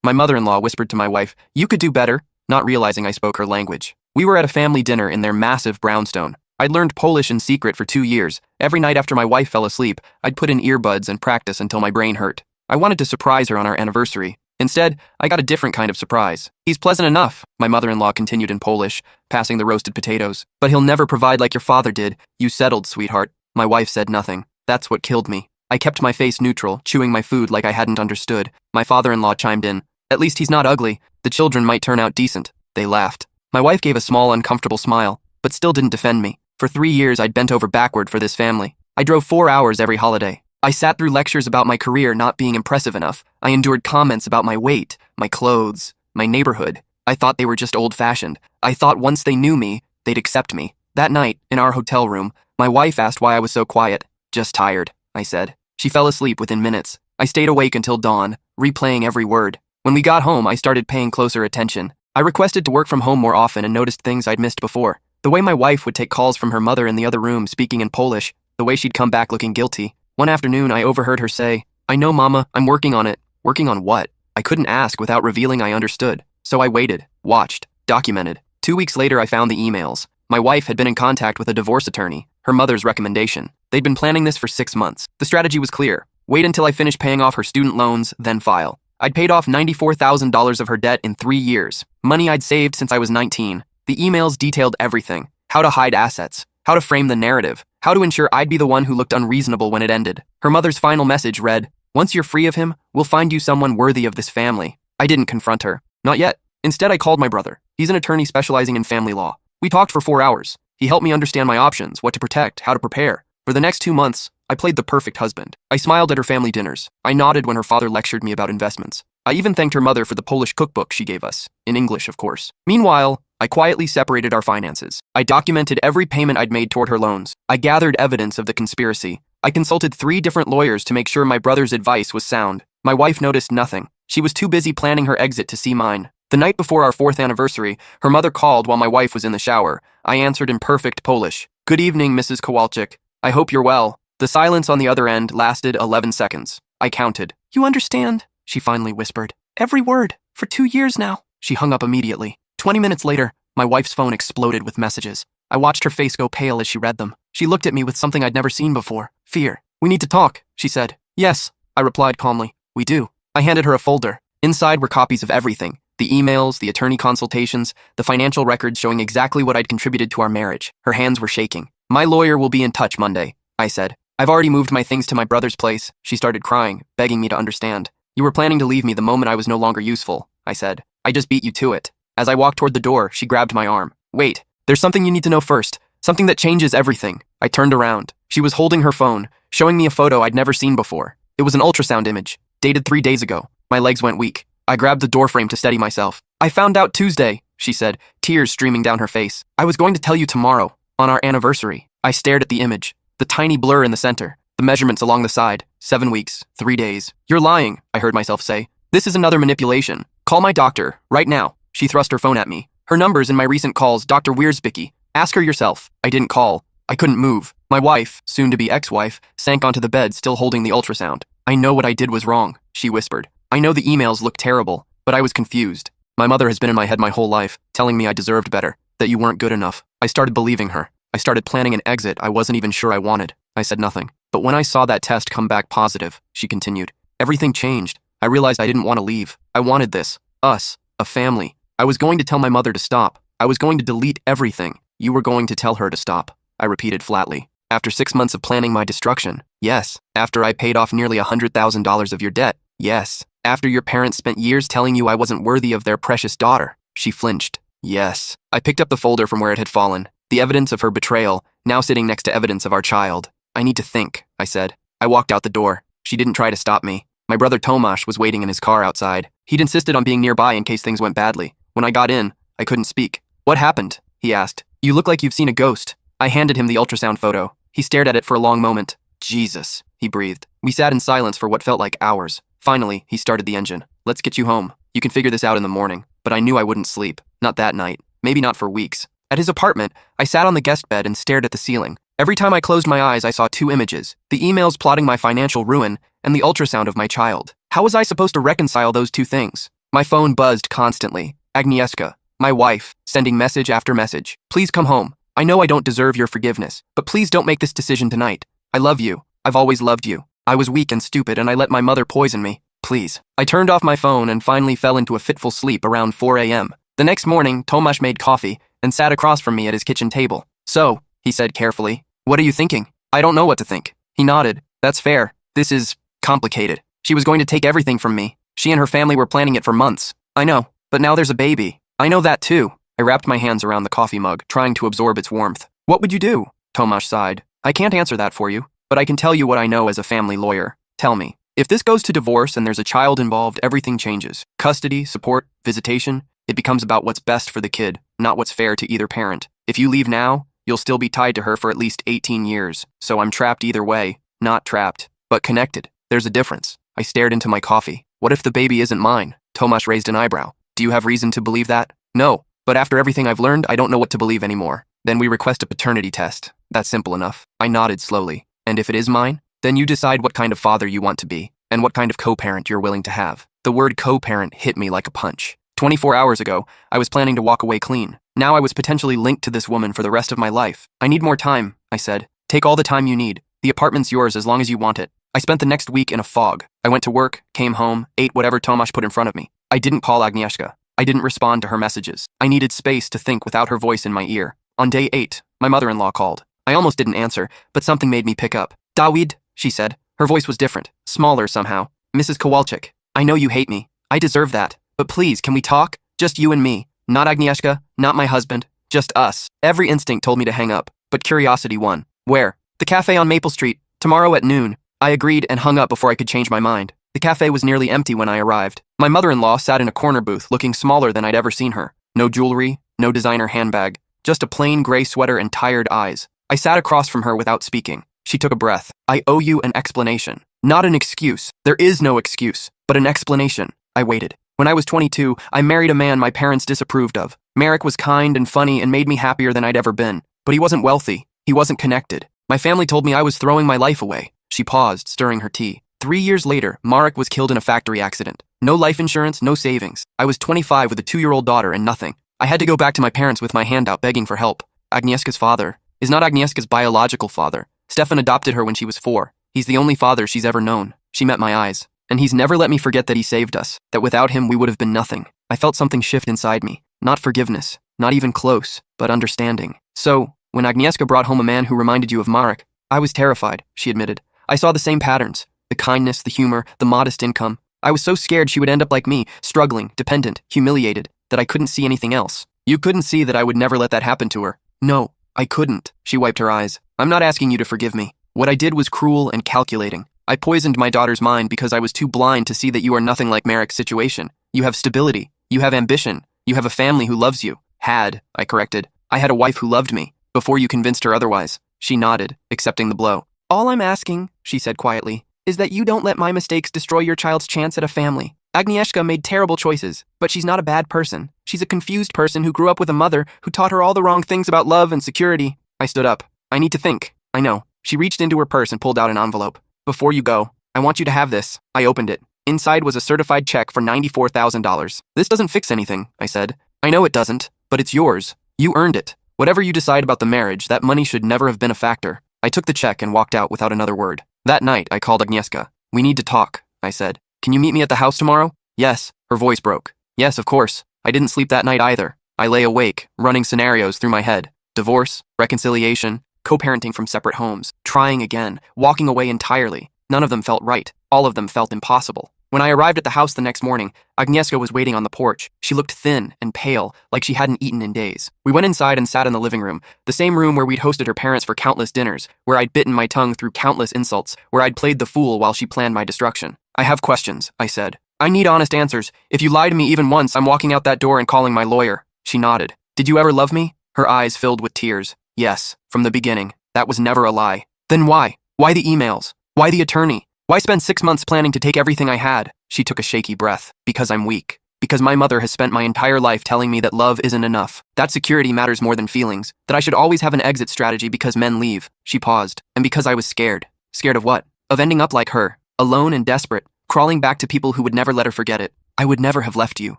My mother-in-law whispered to my wife, "You could do better," not realizing I spoke her language. We were at a family dinner in their massive brownstone. I'd learned Polish in secret for 2 years. Every night after my wife fell asleep, I'd put in earbuds and practice until my brain hurt. I wanted to surprise her on our anniversary. Instead, I got a different kind of surprise. "He's pleasant enough," my mother-in-law continued in Polish, passing the roasted potatoes. "But he'll never provide like your father did. You settled, sweetheart." My wife said nothing. That's what killed me. I kept my face neutral, chewing my food like I hadn't understood. My father-in-law chimed in. "At least he's not ugly. The children might turn out decent." They laughed. My wife gave a small, uncomfortable smile, but still didn't defend me. For 3 years, I'd bent over backward for this family. I drove 4 hours every holiday. I sat through lectures about my career not being impressive enough. I endured comments about my weight, my clothes, my neighborhood. I thought they were just old-fashioned. I thought once they knew me, they'd accept me. That night, in our hotel room, my wife asked why I was so quiet. "Just tired," I said. She fell asleep within minutes. I stayed awake until dawn, replaying every word. When we got home, I started paying closer attention. I requested to work from home more often and noticed things I'd missed before. The way my wife would take calls from her mother in the other room speaking in Polish, the way she'd come back looking guilty. One afternoon, I overheard her say, "I know, Mama, I'm working on it." Working on what? I couldn't ask without revealing I understood. So I waited, watched, documented. 2 weeks later, I found the emails. My wife had been in contact with a divorce attorney, her mother's recommendation. They'd been planning this for 6 months. The strategy was clear. Wait until I finished paying off her student loans, then file. I'd paid off $94,000 of her debt in 3 years. Money I'd saved since I was 19. The emails detailed everything. How to hide assets. How to frame the narrative. How to ensure I'd be the one who looked unreasonable when it ended. Her mother's final message read, "Once you're free of him, we'll find you someone worthy of this family." I didn't confront her. Not yet. Instead, I called my brother. He's an attorney specializing in family law. We talked for 4 hours. He helped me understand my options, what to protect, how to prepare. For the next 2 months, I played the perfect husband. I smiled at her family dinners. I nodded when her father lectured me about investments. I even thanked her mother for the Polish cookbook she gave us. In English, of course. Meanwhile, I quietly separated our finances. I documented every payment I'd made toward her loans. I gathered evidence of the conspiracy. I consulted 3 different lawyers to make sure my brother's advice was sound. My wife noticed nothing. She was too busy planning her exit to see mine. The night before our 4th anniversary, her mother called while my wife was in the shower. I answered in perfect Polish. "Good evening, Mrs. Kowalczyk. I hope you're well." The silence on the other end lasted 11 seconds. I counted. "You understand?" she finally whispered. "Every word. For 2 years now." She hung up immediately. 20 minutes later, my wife's phone exploded with messages. I watched her face go pale as she read them. She looked at me with something I'd never seen before. Fear. "We need to talk," she said. "Yes," I replied calmly. "We do." I handed her a folder. Inside were copies of everything. The emails, the attorney consultations, the financial records showing exactly what I'd contributed to our marriage. Her hands were shaking. "My lawyer will be in touch Monday," I said. "I've already moved my things to my brother's place." She started crying, begging me to understand. "You were planning to leave me the moment I was no longer useful," I said. "I just beat you to it." As I walked toward the door, she grabbed my arm. "Wait, there's something you need to know first. Something that changes everything." I turned around. She was holding her phone, showing me a photo I'd never seen before. It was an ultrasound image, dated 3 days ago. My legs went weak. I grabbed the doorframe to steady myself. "I found out Tuesday," she said, tears streaming down her face. "I was going to tell you tomorrow, on our anniversary." I stared at the image, the tiny blur in the center, the measurements along the side, 7 weeks, 3 days. "You're lying," I heard myself say. "This is another manipulation. Call my doctor, right now." She thrust her phone at me. "Her number's in my recent calls, Dr. Wierzbicki. Ask her yourself." I didn't call. I couldn't move. My wife, soon-to-be ex-wife, sank onto the bed, still holding the ultrasound. "I know what I did was wrong," she whispered. "I know the emails looked terrible, but I was confused. My mother has been in my head my whole life, telling me I deserved better, that you weren't good enough." I started believing her. I started planning an exit I wasn't even sure I wanted. I said nothing. "But when I saw that test come back positive," she continued, "everything changed. I realized I didn't want to leave. I wanted this. Us. A family. I was going to tell my mother to stop. I was going to delete everything. You were going to tell her to stop," I repeated flatly. "After 6 months of planning my destruction? Yes. After I paid off nearly $100,000 of your debt? Yes. After your parents spent years telling you I wasn't worthy of their precious daughter?" She flinched. "Yes." I picked up the folder from where it had fallen. The evidence of her betrayal, now sitting next to evidence of our child. "I need to think," I said. I walked out the door. She didn't try to stop me. My brother Tomasz was waiting in his car outside. He'd insisted on being nearby in case things went badly. When I got in, I couldn't speak. "What happened?" he asked. "You look like you've seen a ghost." I handed him the ultrasound photo. He stared at it for a long moment. "Jesus," he breathed. We sat in silence for what felt like hours. Finally, he started the engine. "Let's get you home. You can figure this out in the morning." But I knew I wouldn't sleep. Not that night. Maybe not for weeks. At his apartment, I sat on the guest bed and stared at the ceiling. Every time I closed my eyes, I saw 2 images. The emails plotting my financial ruin and the ultrasound of my child. How was I supposed to reconcile those 2 things? My phone buzzed constantly. Agnieszka, my wife, sending message after message. Please come home. I know I don't deserve your forgiveness, but please don't make this decision tonight. I love you. I've always loved you. I was weak and stupid and I let my mother poison me. Please. I turned off my phone and finally fell into a fitful sleep around 4 a.m. The next morning, Tomasz made coffee and sat across from me at his kitchen table. So, he said carefully, what are you thinking? I don't know what to think. He nodded. That's fair. This is complicated. She was going to take everything from me. She and her family were planning it for months. I know, but now there's a baby. I know that too. I wrapped my hands around the coffee mug, trying to absorb its warmth. What would you do? Tomasz sighed. I can't answer that for you, but I can tell you what I know as a family lawyer. Tell me. If this goes to divorce and there's a child involved, everything changes. Custody, support, visitation, it becomes about what's best for the kid, not what's fair to either parent. If you leave now, you'll still be tied to her for at least 18 years. So I'm trapped either way. Not trapped, but connected. There's a difference. I stared into my coffee. What if the baby isn't mine? Tomasz raised an eyebrow. Do you have reason to believe that? No, but after everything I've learned, I don't know what to believe anymore. Then we request a paternity test. That's simple enough. I nodded slowly. And if it is mine, then you decide what kind of father you want to be, and what kind of co-parent you're willing to have. The word co-parent hit me like a punch. 24 hours ago, I was planning to walk away clean. Now I was potentially linked to this woman for the rest of my life. I need more time, I said. Take all the time you need. The apartment's yours as long as you want it. I spent the next week in a fog. I went to work, came home, ate whatever Tomasz put in front of me. I didn't call Agnieszka. I didn't respond to her messages. I needed space to think without her voice in my ear. On day 8, my mother-in-law called. I almost didn't answer, but something made me pick up. Dawid, she said. Her voice was different, smaller somehow. Mrs. Kowalczyk, I know you hate me. I deserve that. But please, can we talk? Just you and me. Not Agnieszka, not my husband. Just us. Every instinct told me to hang up, but curiosity won. Where? The cafe on Maple Street. Tomorrow at noon. I agreed and hung up before I could change my mind. The cafe was nearly empty when I arrived. My mother-in-law sat in a corner booth looking smaller than I'd ever seen her. No jewelry, no designer handbag, just a plain gray sweater and tired eyes. I sat across from her without speaking. She took a breath. I owe you an explanation. Not an excuse. There is no excuse, but an explanation. I waited. When I was 22, I married a man my parents disapproved of. Marek was kind and funny and made me happier than I'd ever been. But he wasn't wealthy. He wasn't connected. My family told me I was throwing my life away. She paused, stirring her tea. 3 years later, Marek was killed in a factory accident. No life insurance, no savings. I was 25 with a 2-year-old daughter and nothing. I had to go back to my parents with my hand out begging for help. Agnieszka's father is not Agnieszka's biological father. Stefan adopted her when she was 4. He's the only father she's ever known. She met my eyes. And he's never let me forget that he saved us, that without him we would have been nothing. I felt something shift inside me. Not forgiveness, not even close, but understanding. So, when Agnieszka brought home a man who reminded you of Marek, I was terrified, she admitted. I saw the same patterns. The kindness, the humor, the modest income. I was so scared she would end up like me, struggling, dependent, humiliated, that I couldn't see anything else. You couldn't see that I would never let that happen to her. No, I couldn't. She wiped her eyes. I'm not asking you to forgive me. What I did was cruel and calculating. I poisoned my daughter's mind because I was too blind to see that you are nothing like Marek's situation. You have stability. You have ambition. You have a family who loves you. Had, I corrected. I had a wife who loved me, before you convinced her otherwise. She nodded, accepting the blow. All I'm asking, she said quietly, is that you don't let my mistakes destroy your child's chance at a family. Agnieszka made terrible choices, but she's not a bad person. She's a confused person who grew up with a mother who taught her all the wrong things about love and security. I stood up. I need to think. I know. She reached into her purse and pulled out an envelope. Before you go, I want you to have this. I opened it. Inside was a certified check for $94,000. This doesn't fix anything, I said. I know it doesn't, but it's yours. You earned it. Whatever you decide about the marriage, that money should never have been a factor. I took the check and walked out without another word. That night, I called Agnieszka. We need to talk, I said. Can you meet me at the house tomorrow? Yes, her voice broke. Yes, of course. I didn't sleep that night either. I lay awake, running scenarios through my head. Divorce, reconciliation, co-parenting from separate homes, trying again, walking away entirely. None of them felt right. All of them felt impossible. When I arrived at the house the next morning, Agnieszka was waiting on the porch. She looked thin and pale, like she hadn't eaten in days. We went inside and sat in the living room, the same room where we'd hosted her parents for countless dinners, where I'd bitten my tongue through countless insults, where I'd played the fool while she planned my destruction. I have questions, I said. I need honest answers. If you lie to me even once, I'm walking out that door and calling my lawyer. She nodded. Did you ever love me? Her eyes filled with tears. Yes, from the beginning. That was never a lie. Then why? Why the emails? Why the attorney? Why spend 6 months planning to take everything I had? She took a shaky breath. Because I'm weak. Because my mother has spent my entire life telling me that love isn't enough. That security matters more than feelings. That I should always have an exit strategy because men leave. She paused. And because I was scared. Scared of what? Of ending up like her. Alone and desperate. Crawling back to people who would never let her forget it. I would never have left you.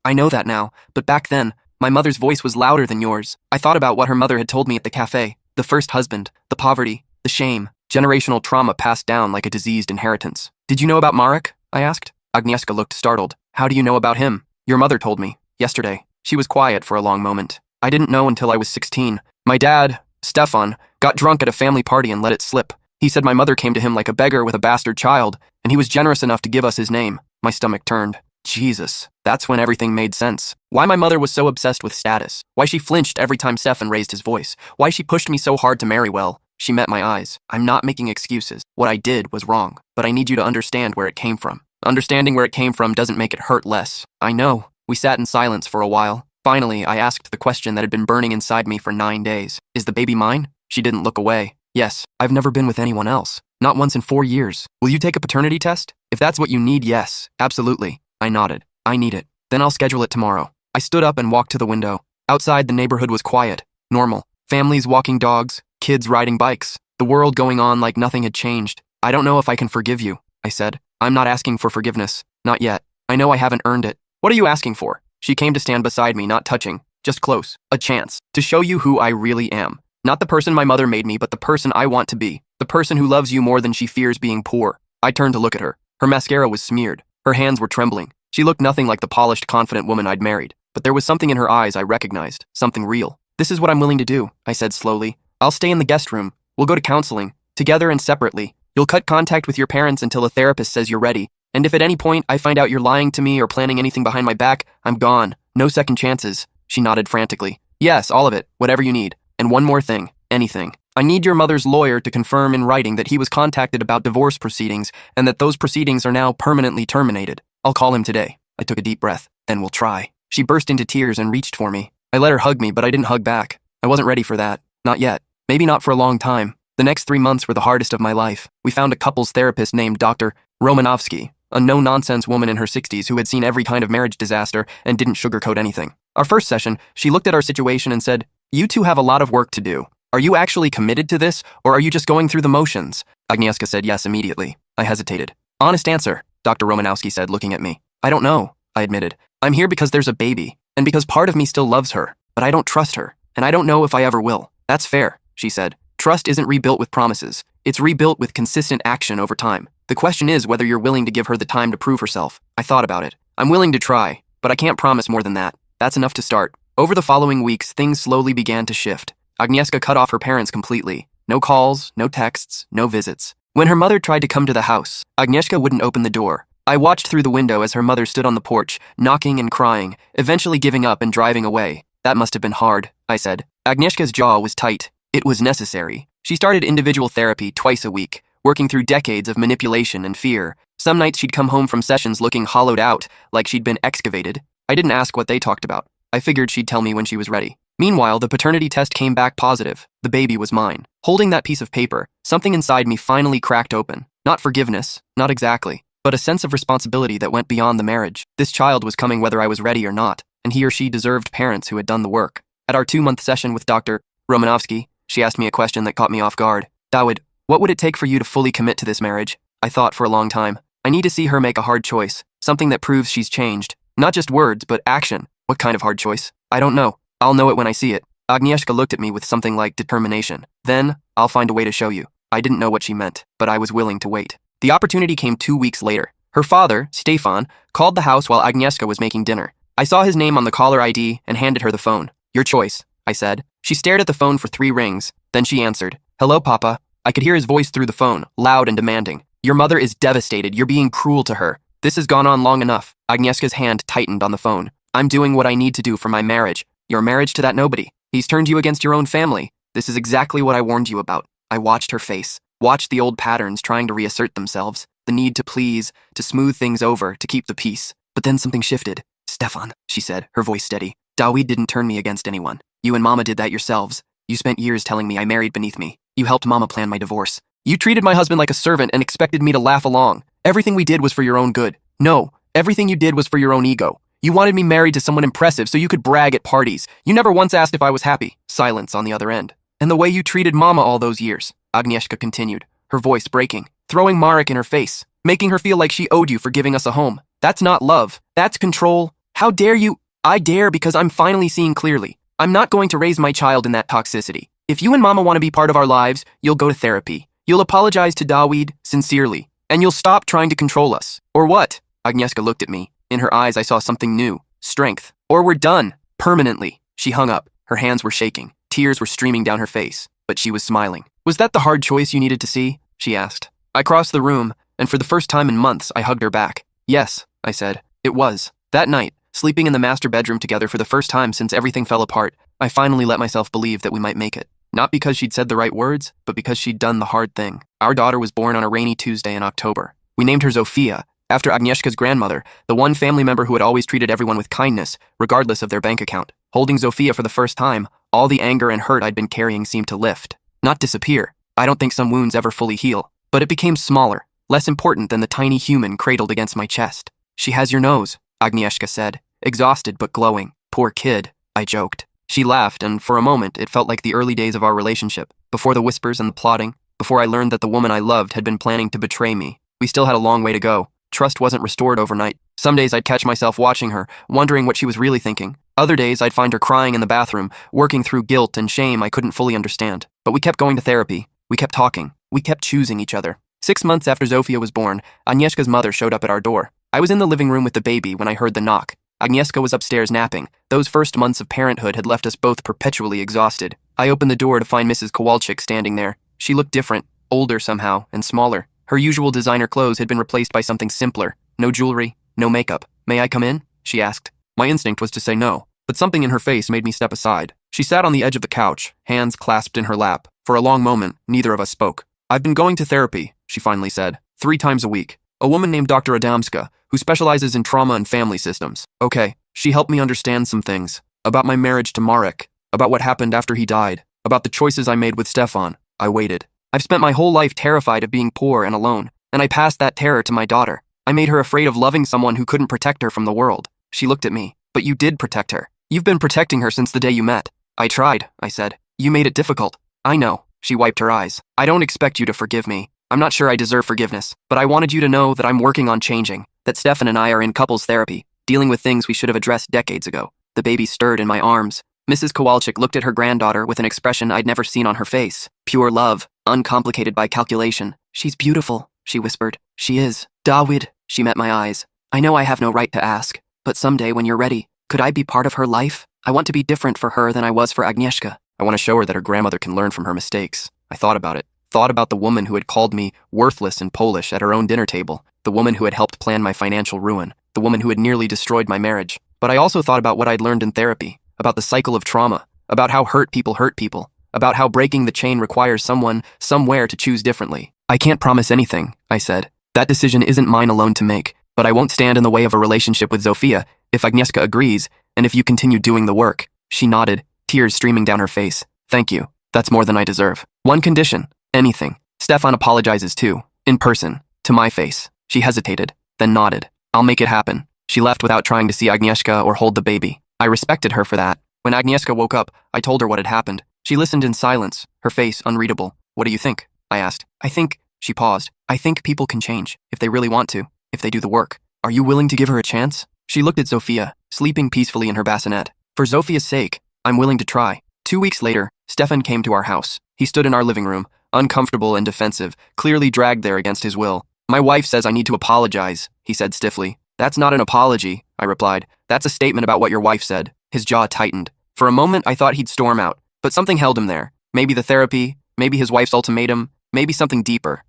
I know that now, but back then, my mother's voice was louder than yours. I thought about what her mother had told me at the cafe. The first husband, the poverty, the shame, generational trauma passed down like a diseased inheritance. Did you know about Marek? I asked. Agnieszka looked startled. How do you know about him? Your mother told me. Yesterday. She was quiet for a long moment. I didn't know until I was 16. My dad, Stefan, got drunk at a family party and let it slip. He said my mother came to him like a beggar with a bastard child, and he was generous enough to give us his name. My stomach turned. Jesus, that's when everything made sense. Why my mother was so obsessed with status. Why she flinched every time Stefan raised his voice. Why she pushed me so hard to marry well. She met my eyes. I'm not making excuses. What I did was wrong, but I need you to understand where it came from. Understanding where it came from doesn't make it hurt less. I know. We sat in silence for a while. Finally, I asked the question that had been burning inside me for 9 days. Is the baby mine? She didn't look away. Yes, I've never been with anyone else. Not once in 4 years. Will you take a paternity test? If that's what you need, yes, absolutely. I nodded. I need it. Then I'll schedule it tomorrow. I stood up and walked to the window. Outside, the neighborhood was quiet, normal. Families walking dogs, kids riding bikes. The world going on like nothing had changed. I don't know if I can forgive you, I said. I'm not asking for forgiveness. Not yet. I know I haven't earned it. What are you asking for? She came to stand beside me, not touching, just close. A chance to show you who I really am. Not the person my mother made me, but the person I want to be. The person who loves you more than she fears being poor. I turned to look at her. Her mascara was smeared. Her hands were trembling. She looked nothing like the polished, confident woman I'd married. But there was something in her eyes I recognized. Something real. This is what I'm willing to do, I said slowly. I'll stay in the guest room. We'll go to counseling. Together and separately. You'll cut contact with your parents until a therapist says you're ready. And if at any point I find out you're lying to me or planning anything behind my back, I'm gone. No second chances. She nodded frantically. Yes, all of it. Whatever you need. And one more thing. Anything. I need your mother's lawyer to confirm in writing that he was contacted about divorce proceedings and that those proceedings are now permanently terminated. I'll call him today. I took a deep breath. Then we'll try. She burst into tears and reached for me. I let her hug me, but I didn't hug back. I wasn't ready for that. Not yet. Maybe not for a long time. The next 3 months were the hardest of my life. We found a couples therapist named Dr. Romanovsky, a no-nonsense woman in her 60s who had seen every kind of marriage disaster and didn't sugarcoat anything. Our first session, she looked at our situation and said, "You two have a lot of work to do. Are you actually committed to this, or are you just going through the motions?" Agnieszka said yes immediately. I hesitated. "Honest answer," Dr. Romanowski said, looking at me. "I don't know," I admitted. "I'm here because there's a baby, and because part of me still loves her, but I don't trust her, and I don't know if I ever will." "That's fair," she said. "Trust isn't rebuilt with promises. It's rebuilt with consistent action over time. The question is whether you're willing to give her the time to prove herself." I thought about it. I'm willing to try, but I can't promise more than that. That's enough to start. Over the following weeks, things slowly began to shift. Agnieszka cut off her parents completely. No calls, no texts, no visits. When her mother tried to come to the house, Agnieszka wouldn't open the door. I watched through the window as her mother stood on the porch, knocking and crying, eventually giving up and driving away. "That must have been hard," I said. Agnieszka's jaw was tight. It was necessary. She started individual therapy twice a week, working through decades of manipulation and fear. Some nights she'd come home from sessions looking hollowed out, like she'd been excavated. I didn't ask what they talked about. I figured she'd tell me when she was ready. Meanwhile, the paternity test came back positive. The baby was mine. Holding that piece of paper, something inside me finally cracked open. Not forgiveness, not exactly, but a sense of responsibility that went beyond the marriage. This child was coming whether I was ready or not, and he or she deserved parents who had done the work. At our 2-month session with Dr. Romanovsky, she asked me a question that caught me off guard. "Dawid, what would it take for you to fully commit to this marriage?" I thought for a long time. I need to see her make a hard choice, something that proves she's changed. Not just words, but action. What kind of hard choice? I don't know. I'll know it when I see it. Agnieszka looked at me with something like determination. "Then, I'll find a way to show you." I didn't know what she meant, but I was willing to wait. The opportunity came 2 weeks later. Her father, Stefan, called the house while Agnieszka was making dinner. I saw his name on the caller ID and handed her the phone. "Your choice," I said. She stared at the phone for 3 rings. Then she answered. "Hello, Papa." I could hear his voice through the phone, loud and demanding. "Your mother is devastated. You're being cruel to her. This has gone on long enough." Agnieszka's hand tightened on the phone. "I'm doing what I need to do for my marriage. Your marriage to that nobody. He's turned you against your own family. This is exactly what I warned you about." I watched her face, watched the old patterns trying to reassert themselves, the need to please, to smooth things over, to keep the peace. But then something shifted. "Stefan," she said, her voice steady. "Dawid didn't turn me against anyone. You and Mama did that yourselves. You spent years telling me I married beneath me. You helped Mama plan my divorce. You treated my husband like a servant and expected me to laugh along. Everything we did was for your own good. No, everything you did was for your own ego. You wanted me married to someone impressive so you could brag at parties. You never once asked if I was happy." Silence on the other end. "And the way you treated Mama all those years," Agnieszka continued, her voice breaking, "throwing Marek in her face, making her feel like she owed you for giving us a home. That's not love. That's control. How dare you? I dare because I'm finally seeing clearly. I'm not going to raise my child in that toxicity. If you and Mama want to be part of our lives, you'll go to therapy. You'll apologize to Dawid, sincerely. And you'll stop trying to control us. Or what? Agnieszka looked at me. In her eyes, I saw something new. Strength. Or we're done. Permanently. She hung up. Her hands were shaking. Tears were streaming down her face. But she was smiling. Was that the hard choice you needed to see? She asked. I crossed the room, and for the first time in months, I hugged her back. Yes, I said. It was. That night, sleeping in the master bedroom together for the first time since everything fell apart, I finally let myself believe that we might make it. Not because she'd said the right words, but because she'd done the hard thing. Our daughter was born on a rainy Tuesday in October. We named her Zofia, after Agnieszka's grandmother, the one family member who had always treated everyone with kindness, regardless of their bank account. Holding Zofia for the first time, all the anger and hurt I'd been carrying seemed to lift. Not disappear. I don't think some wounds ever fully heal. But it became smaller, less important than the tiny human cradled against my chest. She has your nose, Agnieszka said, exhausted but glowing. Poor kid, I joked. She laughed, and for a moment, it felt like the early days of our relationship, before the whispers and the plotting, before I learned that the woman I loved had been planning to betray me. We still had a long way to go. Trust wasn't restored overnight. Some days I'd catch myself watching her, wondering what she was really thinking. Other days I'd find her crying in the bathroom, working through guilt and shame I couldn't fully understand. But we kept going to therapy. We kept talking. We kept choosing each other. 6 months after Zofia was born, Agnieszka's mother showed up at our door. I was in the living room with the baby when I heard the knock. Agnieszka was upstairs napping. Those first months of parenthood had left us both perpetually exhausted. I opened the door to find Mrs. Kowalczyk standing there. She looked different, older somehow, and smaller. Her usual designer clothes had been replaced by something simpler. No jewelry, no makeup. May I come in? She asked. My instinct was to say no, but something in her face made me step aside. She sat on the edge of the couch, hands clasped in her lap. For a long moment, neither of us spoke. I've been going to therapy, she finally said, 3 times a week. A woman named Dr. Adamska, who specializes in trauma and family systems. Okay, she helped me understand some things. About my marriage to Marek. About what happened after he died. About the choices I made with Stefan. I waited. I've spent my whole life terrified of being poor and alone, and I passed that terror to my daughter. I made her afraid of loving someone who couldn't protect her from the world. She looked at me. But you did protect her. You've been protecting her since the day you met. I tried, I said. You made it difficult. I know. She wiped her eyes. I don't expect you to forgive me. I'm not sure I deserve forgiveness, but I wanted you to know that I'm working on changing, that Stefan and I are in couples therapy, dealing with things we should have addressed decades ago. The baby stirred in my arms. Mrs. Kowalczyk looked at her granddaughter with an expression I'd never seen on her face. Pure love, uncomplicated by calculation. She's beautiful, she whispered. She is. Dawid, she met my eyes. I know I have no right to ask, but someday when you're ready, could I be part of her life? I want to be different for her than I was for Agnieszka. I want to show her that her grandmother can learn from her mistakes. I thought about it. Thought about the woman who had called me worthless in Polish at her own dinner table, the woman who had helped plan my financial ruin, the woman who had nearly destroyed my marriage. But I also thought about what I'd learned in therapy, about the cycle of trauma, about how hurt people, about how breaking the chain requires someone, somewhere to choose differently. I can't promise anything, I said. That decision isn't mine alone to make, but I won't stand in the way of a relationship with Zofia if Agnieszka agrees, and if you continue doing the work. She nodded, tears streaming down her face. Thank you. That's more than I deserve. One condition. Anything. Stefan apologizes too, in person, to my face. She hesitated, then nodded. I'll make it happen. She left without trying to see Agnieszka or hold the baby. I respected her for that. When Agnieszka woke up, I told her what had happened. She listened in silence, her face unreadable. What do you think? I asked. I think, she paused. I think people can change, if they really want to, if they do the work. Are you willing to give her a chance? She looked at Zofia, sleeping peacefully in her bassinet. For Zofia's sake, I'm willing to try. 2 weeks later, Stefan came to our house. He stood in our living room, uncomfortable and defensive, clearly dragged there against his will. My wife says I need to apologize, he said stiffly. That's not an apology, I replied. That's a statement about what your wife said. His jaw tightened. For a moment, I thought he'd storm out, but something held him there. Maybe the therapy, maybe his wife's ultimatum, maybe something deeper.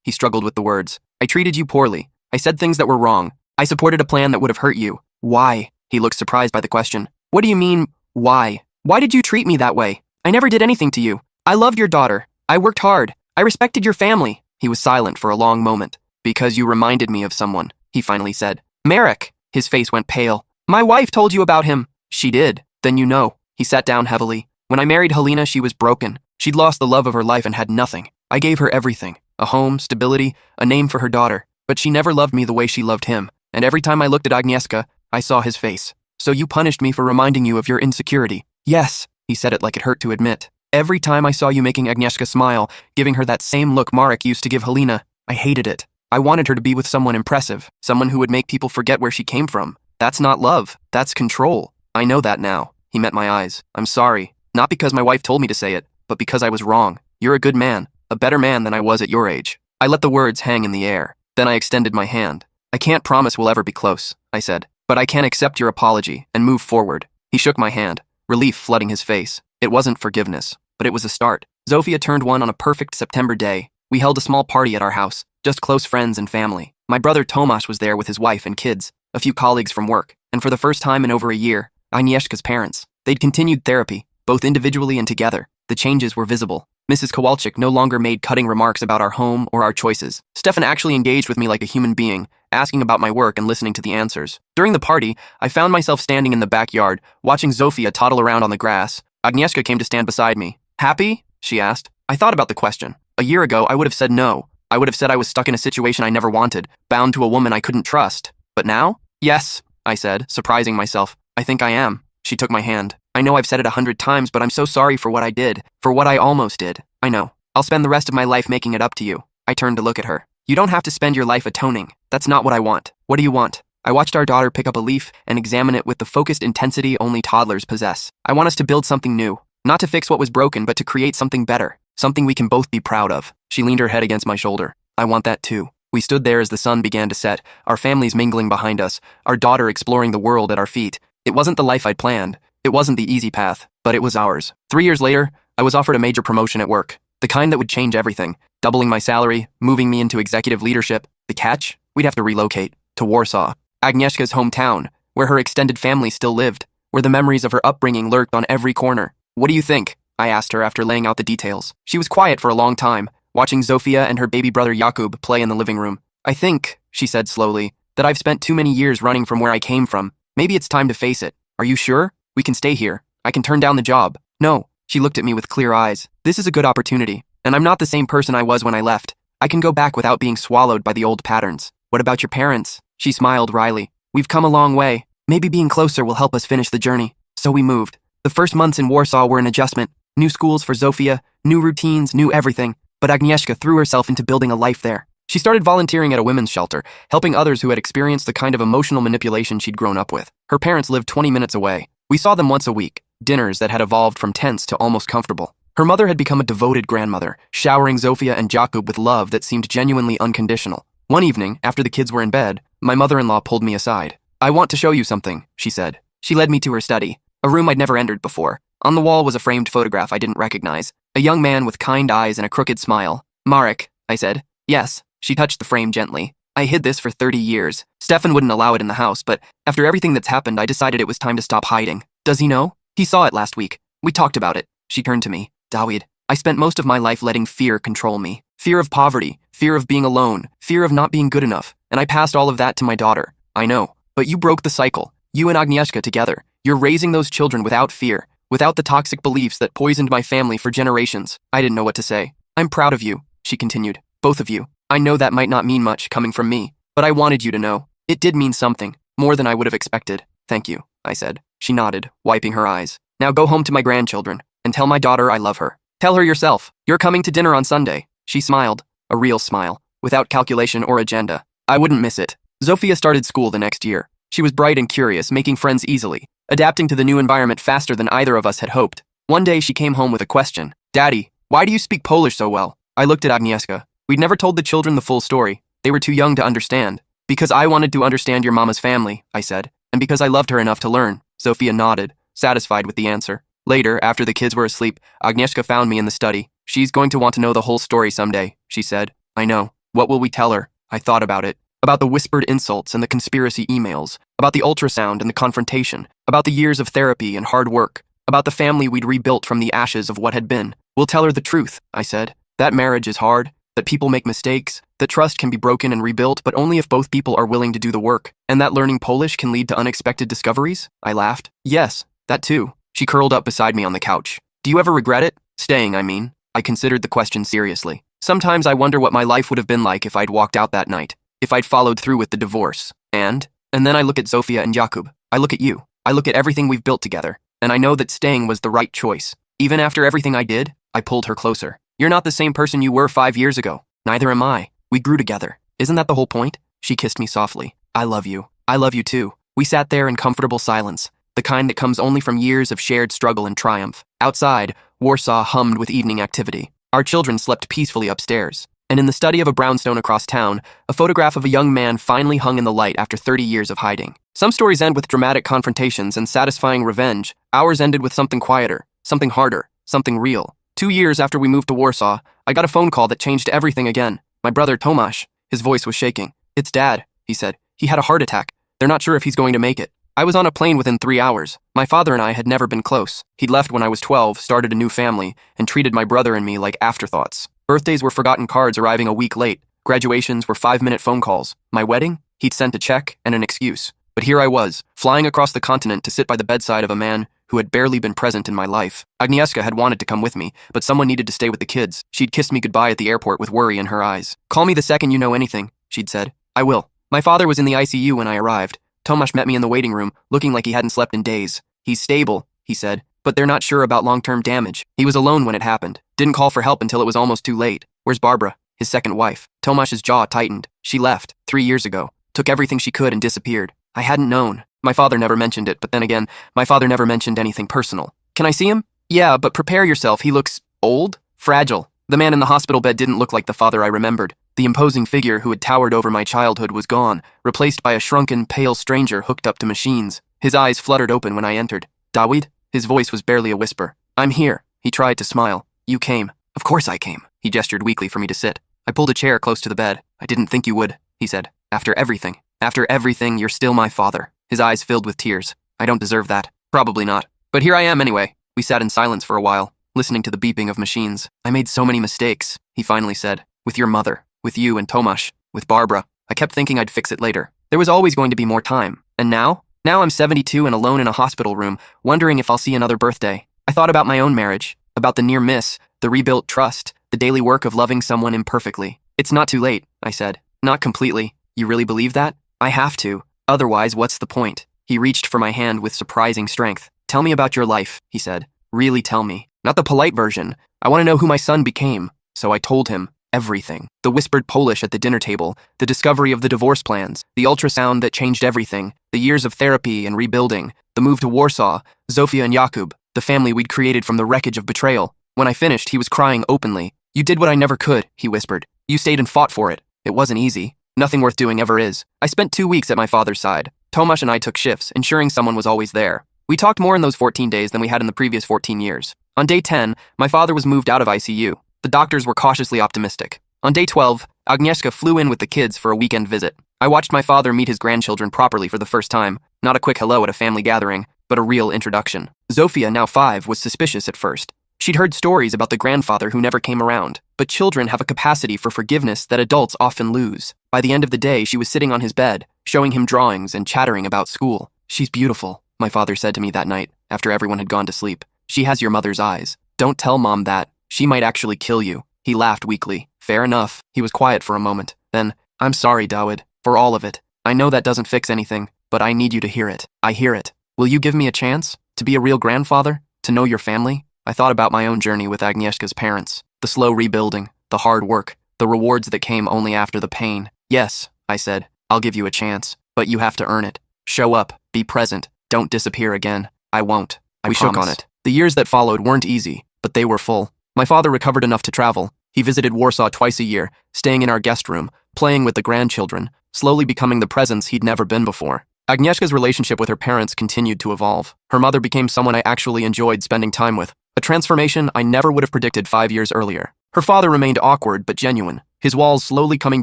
He struggled with the words. I treated you poorly. I said things that were wrong. I supported a plan that would have hurt you. Why? He looked surprised by the question. What do you mean, why? Why did you treat me that way? I never did anything to you. I loved your daughter. I worked hard. I respected your family. He was silent for a long moment. Because you reminded me of someone, he finally said. Marek. His face went pale. My wife told you about him. She did. Then you know. He sat down heavily. When I married Helena, she was broken. She'd lost the love of her life and had nothing. I gave her everything. A home, stability, a name for her daughter. But she never loved me the way she loved him. And every time I looked at Agnieszka, I saw his face. So you punished me for reminding you of your insecurity. Yes, he said it like it hurt to admit. Every time I saw you making Agnieszka smile, giving her that same look Marek used to give Helena, I hated it. I wanted her to be with someone impressive, someone who would make people forget where she came from. That's not love. That's control. I know that now. He met my eyes. I'm sorry. Not because my wife told me to say it, but because I was wrong. You're a good man. A better man than I was at your age. I let the words hang in the air. Then I extended my hand. I can't promise we'll ever be close, I said, but I can accept your apology and move forward. He shook my hand, relief flooding his face. It wasn't forgiveness, but it was a start. Zofia turned one on a perfect September day. We held a small party at our house, just close friends and family. My brother Tomasz was there with his wife and kids, a few colleagues from work, and for the first time in over a year, Agnieszka's parents. They'd continued therapy, both individually and together. The changes were visible. Mrs. Kowalczyk no longer made cutting remarks about our home or our choices. Stefan actually engaged with me like a human being, asking about my work and listening to the answers. During the party, I found myself standing in the backyard, watching Zofia toddle around on the grass. Agnieszka came to stand beside me. Happy? She asked. I thought about the question. A year ago, I would have said no. I would have said I was stuck in a situation I never wanted, bound to a woman I couldn't trust. But now? Yes, I said, surprising myself. I think I am. She took my hand. I know I've said it 100 times, but I'm so sorry for what I did, for what I almost did. I know. I'll spend the rest of my life making it up to you. I turned to look at her. You don't have to spend your life atoning. That's not what I want. What do you want? I watched our daughter pick up a leaf and examine it with the focused intensity only toddlers possess. I want us to build something new. Not to fix what was broken, but to create something better. Something we can both be proud of. She leaned her head against my shoulder. I want that too. We stood there as the sun began to set, our families mingling behind us, our daughter exploring the world at our feet. It wasn't the life I'd planned. It wasn't the easy path, but it was ours. 3 years later, I was offered a major promotion at work. The kind that would change everything. Doubling my salary, moving me into executive leadership. The catch? We'd have to relocate. To Warsaw. Agnieszka's hometown, where her extended family still lived. Where the memories of her upbringing lurked on every corner. What do you think? I asked her after laying out the details. She was quiet for a long time, watching Zofia and her baby brother Jakub play in the living room. I think, she said slowly, that I've spent too many years running from where I came from. Maybe it's time to face it. Are you sure? We can stay here. I can turn down the job. No. She looked at me with clear eyes. This is a good opportunity, and I'm not the same person I was when I left. I can go back without being swallowed by the old patterns. What about your parents? She smiled wryly. We've come a long way. Maybe being closer will help us finish the journey. So we moved. The first months in Warsaw were an adjustment. New schools for Zofia, new routines, new everything. But Agnieszka threw herself into building a life there. She started volunteering at a women's shelter, helping others who had experienced the kind of emotional manipulation she'd grown up with. Her parents lived 20 minutes away. We saw them once a week, dinners that had evolved from tense to almost comfortable. Her mother had become a devoted grandmother, showering Zofia and Jakub with love that seemed genuinely unconditional. One evening, after the kids were in bed, my mother-in-law pulled me aside. I want to show you something, she said. She led me to her study, a room I'd never entered before. On the wall was a framed photograph I didn't recognize, a young man with kind eyes and a crooked smile. Marek, I said. Yes. She touched the frame gently. I hid this for 30 years. Stefan wouldn't allow it in the house, but after everything that's happened, I decided it was time to stop hiding. Does he know? He saw it last week. We talked about it. She turned to me. Dawid, I spent most of my life letting fear control me. Fear of poverty, fear of being alone, fear of not being good enough. And I passed all of that to my daughter. I know. But you broke the cycle. You and Agnieszka together. You're raising those children without fear, without the toxic beliefs that poisoned my family for generations. I didn't know what to say. I'm proud of you, she continued. Both of you. I know that might not mean much coming from me, but I wanted you to know. It did mean something, more than I would have expected. Thank you, I said. She nodded, wiping her eyes. Now go home to my grandchildren, and tell my daughter I love her. Tell her yourself. You're coming to dinner on Sunday. She smiled, a real smile, without calculation or agenda. I wouldn't miss it. Zofia started school the next year. She was bright and curious, making friends easily, adapting to the new environment faster than either of us had hoped. One day she came home with a question. Daddy, why do you speak Polish so well? I looked at Agnieszka. We'd never told the children the full story. They were too young to understand. Because I wanted to understand your mama's family, I said, and because I loved her enough to learn. Zofia nodded, satisfied with the answer. Later, after the kids were asleep, Agnieszka found me in the study. She's going to want to know the whole story someday, she said. I know. What will we tell her? I thought about it. About the whispered insults and the conspiracy emails. About the ultrasound and the confrontation. About the years of therapy and hard work. About the family we'd rebuilt from the ashes of what had been. We'll tell her the truth, I said. That marriage is hard. That people make mistakes, that trust can be broken and rebuilt, but only if both people are willing to do the work, and that learning Polish can lead to unexpected discoveries? I laughed. Yes, that too. She curled up beside me on the couch. Do you ever regret it? Staying, I mean. I considered the question seriously. Sometimes I wonder what my life would have been like if I'd walked out that night, if I'd followed through with the divorce. And then I look at Zofia and Jakub. I look at you. I look at everything we've built together, and I know that staying was the right choice. Even after everything I did, I pulled her closer. You're not the same person you were 5 years ago. Neither am I. We grew together. Isn't that the whole point? She kissed me softly. I love you. I love you too. We sat there in comfortable silence, the kind that comes only from years of shared struggle and triumph. Outside, Warsaw hummed with evening activity. Our children slept peacefully upstairs. And in the study of a brownstone across town, a photograph of a young man finally hung in the light after 30 years of hiding. Some stories end with dramatic confrontations and satisfying revenge. Ours ended with something quieter, something harder, something real. 2 years after we moved to Warsaw, I got a phone call that changed everything again. My brother, Tomasz. His voice was shaking. "It's Dad," he said. "He had a heart attack. They're not sure if he's going to make it." I was on a plane within 3 hours. My father and I had never been close. He'd left when I was 12, started a new family, and treated my brother and me like afterthoughts. Birthdays were forgotten cards arriving a week late. Graduations were 5-minute phone calls. My wedding? He'd sent a check and an excuse. But here I was, flying across the continent to sit by the bedside of a man who had barely been present in my life. Agnieszka had wanted to come with me, but someone needed to stay with the kids. She'd kissed me goodbye at the airport with worry in her eyes. "Call me the second you know anything," she'd said. "I will." My father was in the ICU when I arrived. Tomasz met me in the waiting room, looking like he hadn't slept in days. "He's stable," he said, "but they're not sure about long-term damage." He was alone when it happened. Didn't call for help until it was almost too late. "Where's Barbara?" His second wife. Tomasz's jaw tightened. "She left 3 years ago. Took everything she could and disappeared. I hadn't known." My father never mentioned it, but then again, my father never mentioned anything personal. "Can I see him?" "Yeah, but prepare yourself. He looks old, fragile." The man in the hospital bed didn't look like the father I remembered. The imposing figure who had towered over my childhood was gone, replaced by a shrunken, pale stranger hooked up to machines. His eyes fluttered open when I entered. "Dawid?" His voice was barely a whisper. "I'm here." He tried to smile. "You came." "Of course I came." He gestured weakly for me to sit. I pulled a chair close to the bed. "I didn't think you would," he said. After everything, you're still my father." His eyes filled with tears. "I don't deserve that." "Probably not. But here I am anyway." We sat in silence for a while, listening to the beeping of machines. "I made so many mistakes," he finally said. "With your mother, with you and Tomasz, with Barbara. I kept thinking I'd fix it later. There was always going to be more time. And now? Now I'm 72 and alone in a hospital room, wondering if I'll see another birthday. I thought about my own marriage, about the near miss, the rebuilt trust, the daily work of loving someone imperfectly. "It's not too late," I said. "Not completely." "You really believe that?" "I have to. Otherwise, what's the point?" He reached for my hand with surprising strength. "Tell me about your life," he said. "Really tell me. Not the polite version. I want to know who my son became." So I told him everything. The whispered Polish at the dinner table, the discovery of the divorce plans, the ultrasound that changed everything, the years of therapy and rebuilding, the move to Warsaw, Zofia and Jakub, the family we'd created from the wreckage of betrayal. When I finished, he was crying openly. "You did what I never could," he whispered. "You stayed and fought for it. It wasn't easy. Nothing worth doing ever is." I spent 2 weeks at my father's side. Tomasz and I took shifts, ensuring someone was always there. We talked more in those 14 days than we had in the previous 14 years. On day 10, my father was moved out of ICU. The doctors were cautiously optimistic. On day 12, Agnieszka flew in with the kids for a weekend visit. I watched my father meet his grandchildren properly for the first time. Not a quick hello at a family gathering, but a real introduction. Zofia, now 5, was suspicious at first. She'd heard stories about the grandfather who never came around. But children have a capacity for forgiveness that adults often lose. By the end of the day, she was sitting on his bed, showing him drawings and chattering about school. "She's beautiful," my father said to me that night, after everyone had gone to sleep. "She has your mother's eyes. Don't tell Mom that. She might actually kill you." He laughed weakly. "Fair enough." He was quiet for a moment. Then, "I'm sorry, Dawid, for all of it. I know that doesn't fix anything, but I need you to hear it. I hear it. Will you give me a chance? To be a real grandfather? To know your family?" I thought about my own journey with Agnieszka's parents. The slow rebuilding, the hard work, the rewards that came only after the pain. "Yes," I said, "I'll give you a chance, but you have to earn it. Show up, be present, don't disappear again." "I won't. We shook on it. The years that followed weren't easy, but they were full. My father recovered enough to travel. He visited Warsaw twice a year, staying in our guest room, playing with the grandchildren, slowly becoming the presence he'd never been before. Agnieszka's relationship with her parents continued to evolve. Her mother became someone I actually enjoyed spending time with, a transformation I never would have predicted 5 years earlier. Her father remained awkward but genuine, his walls slowly coming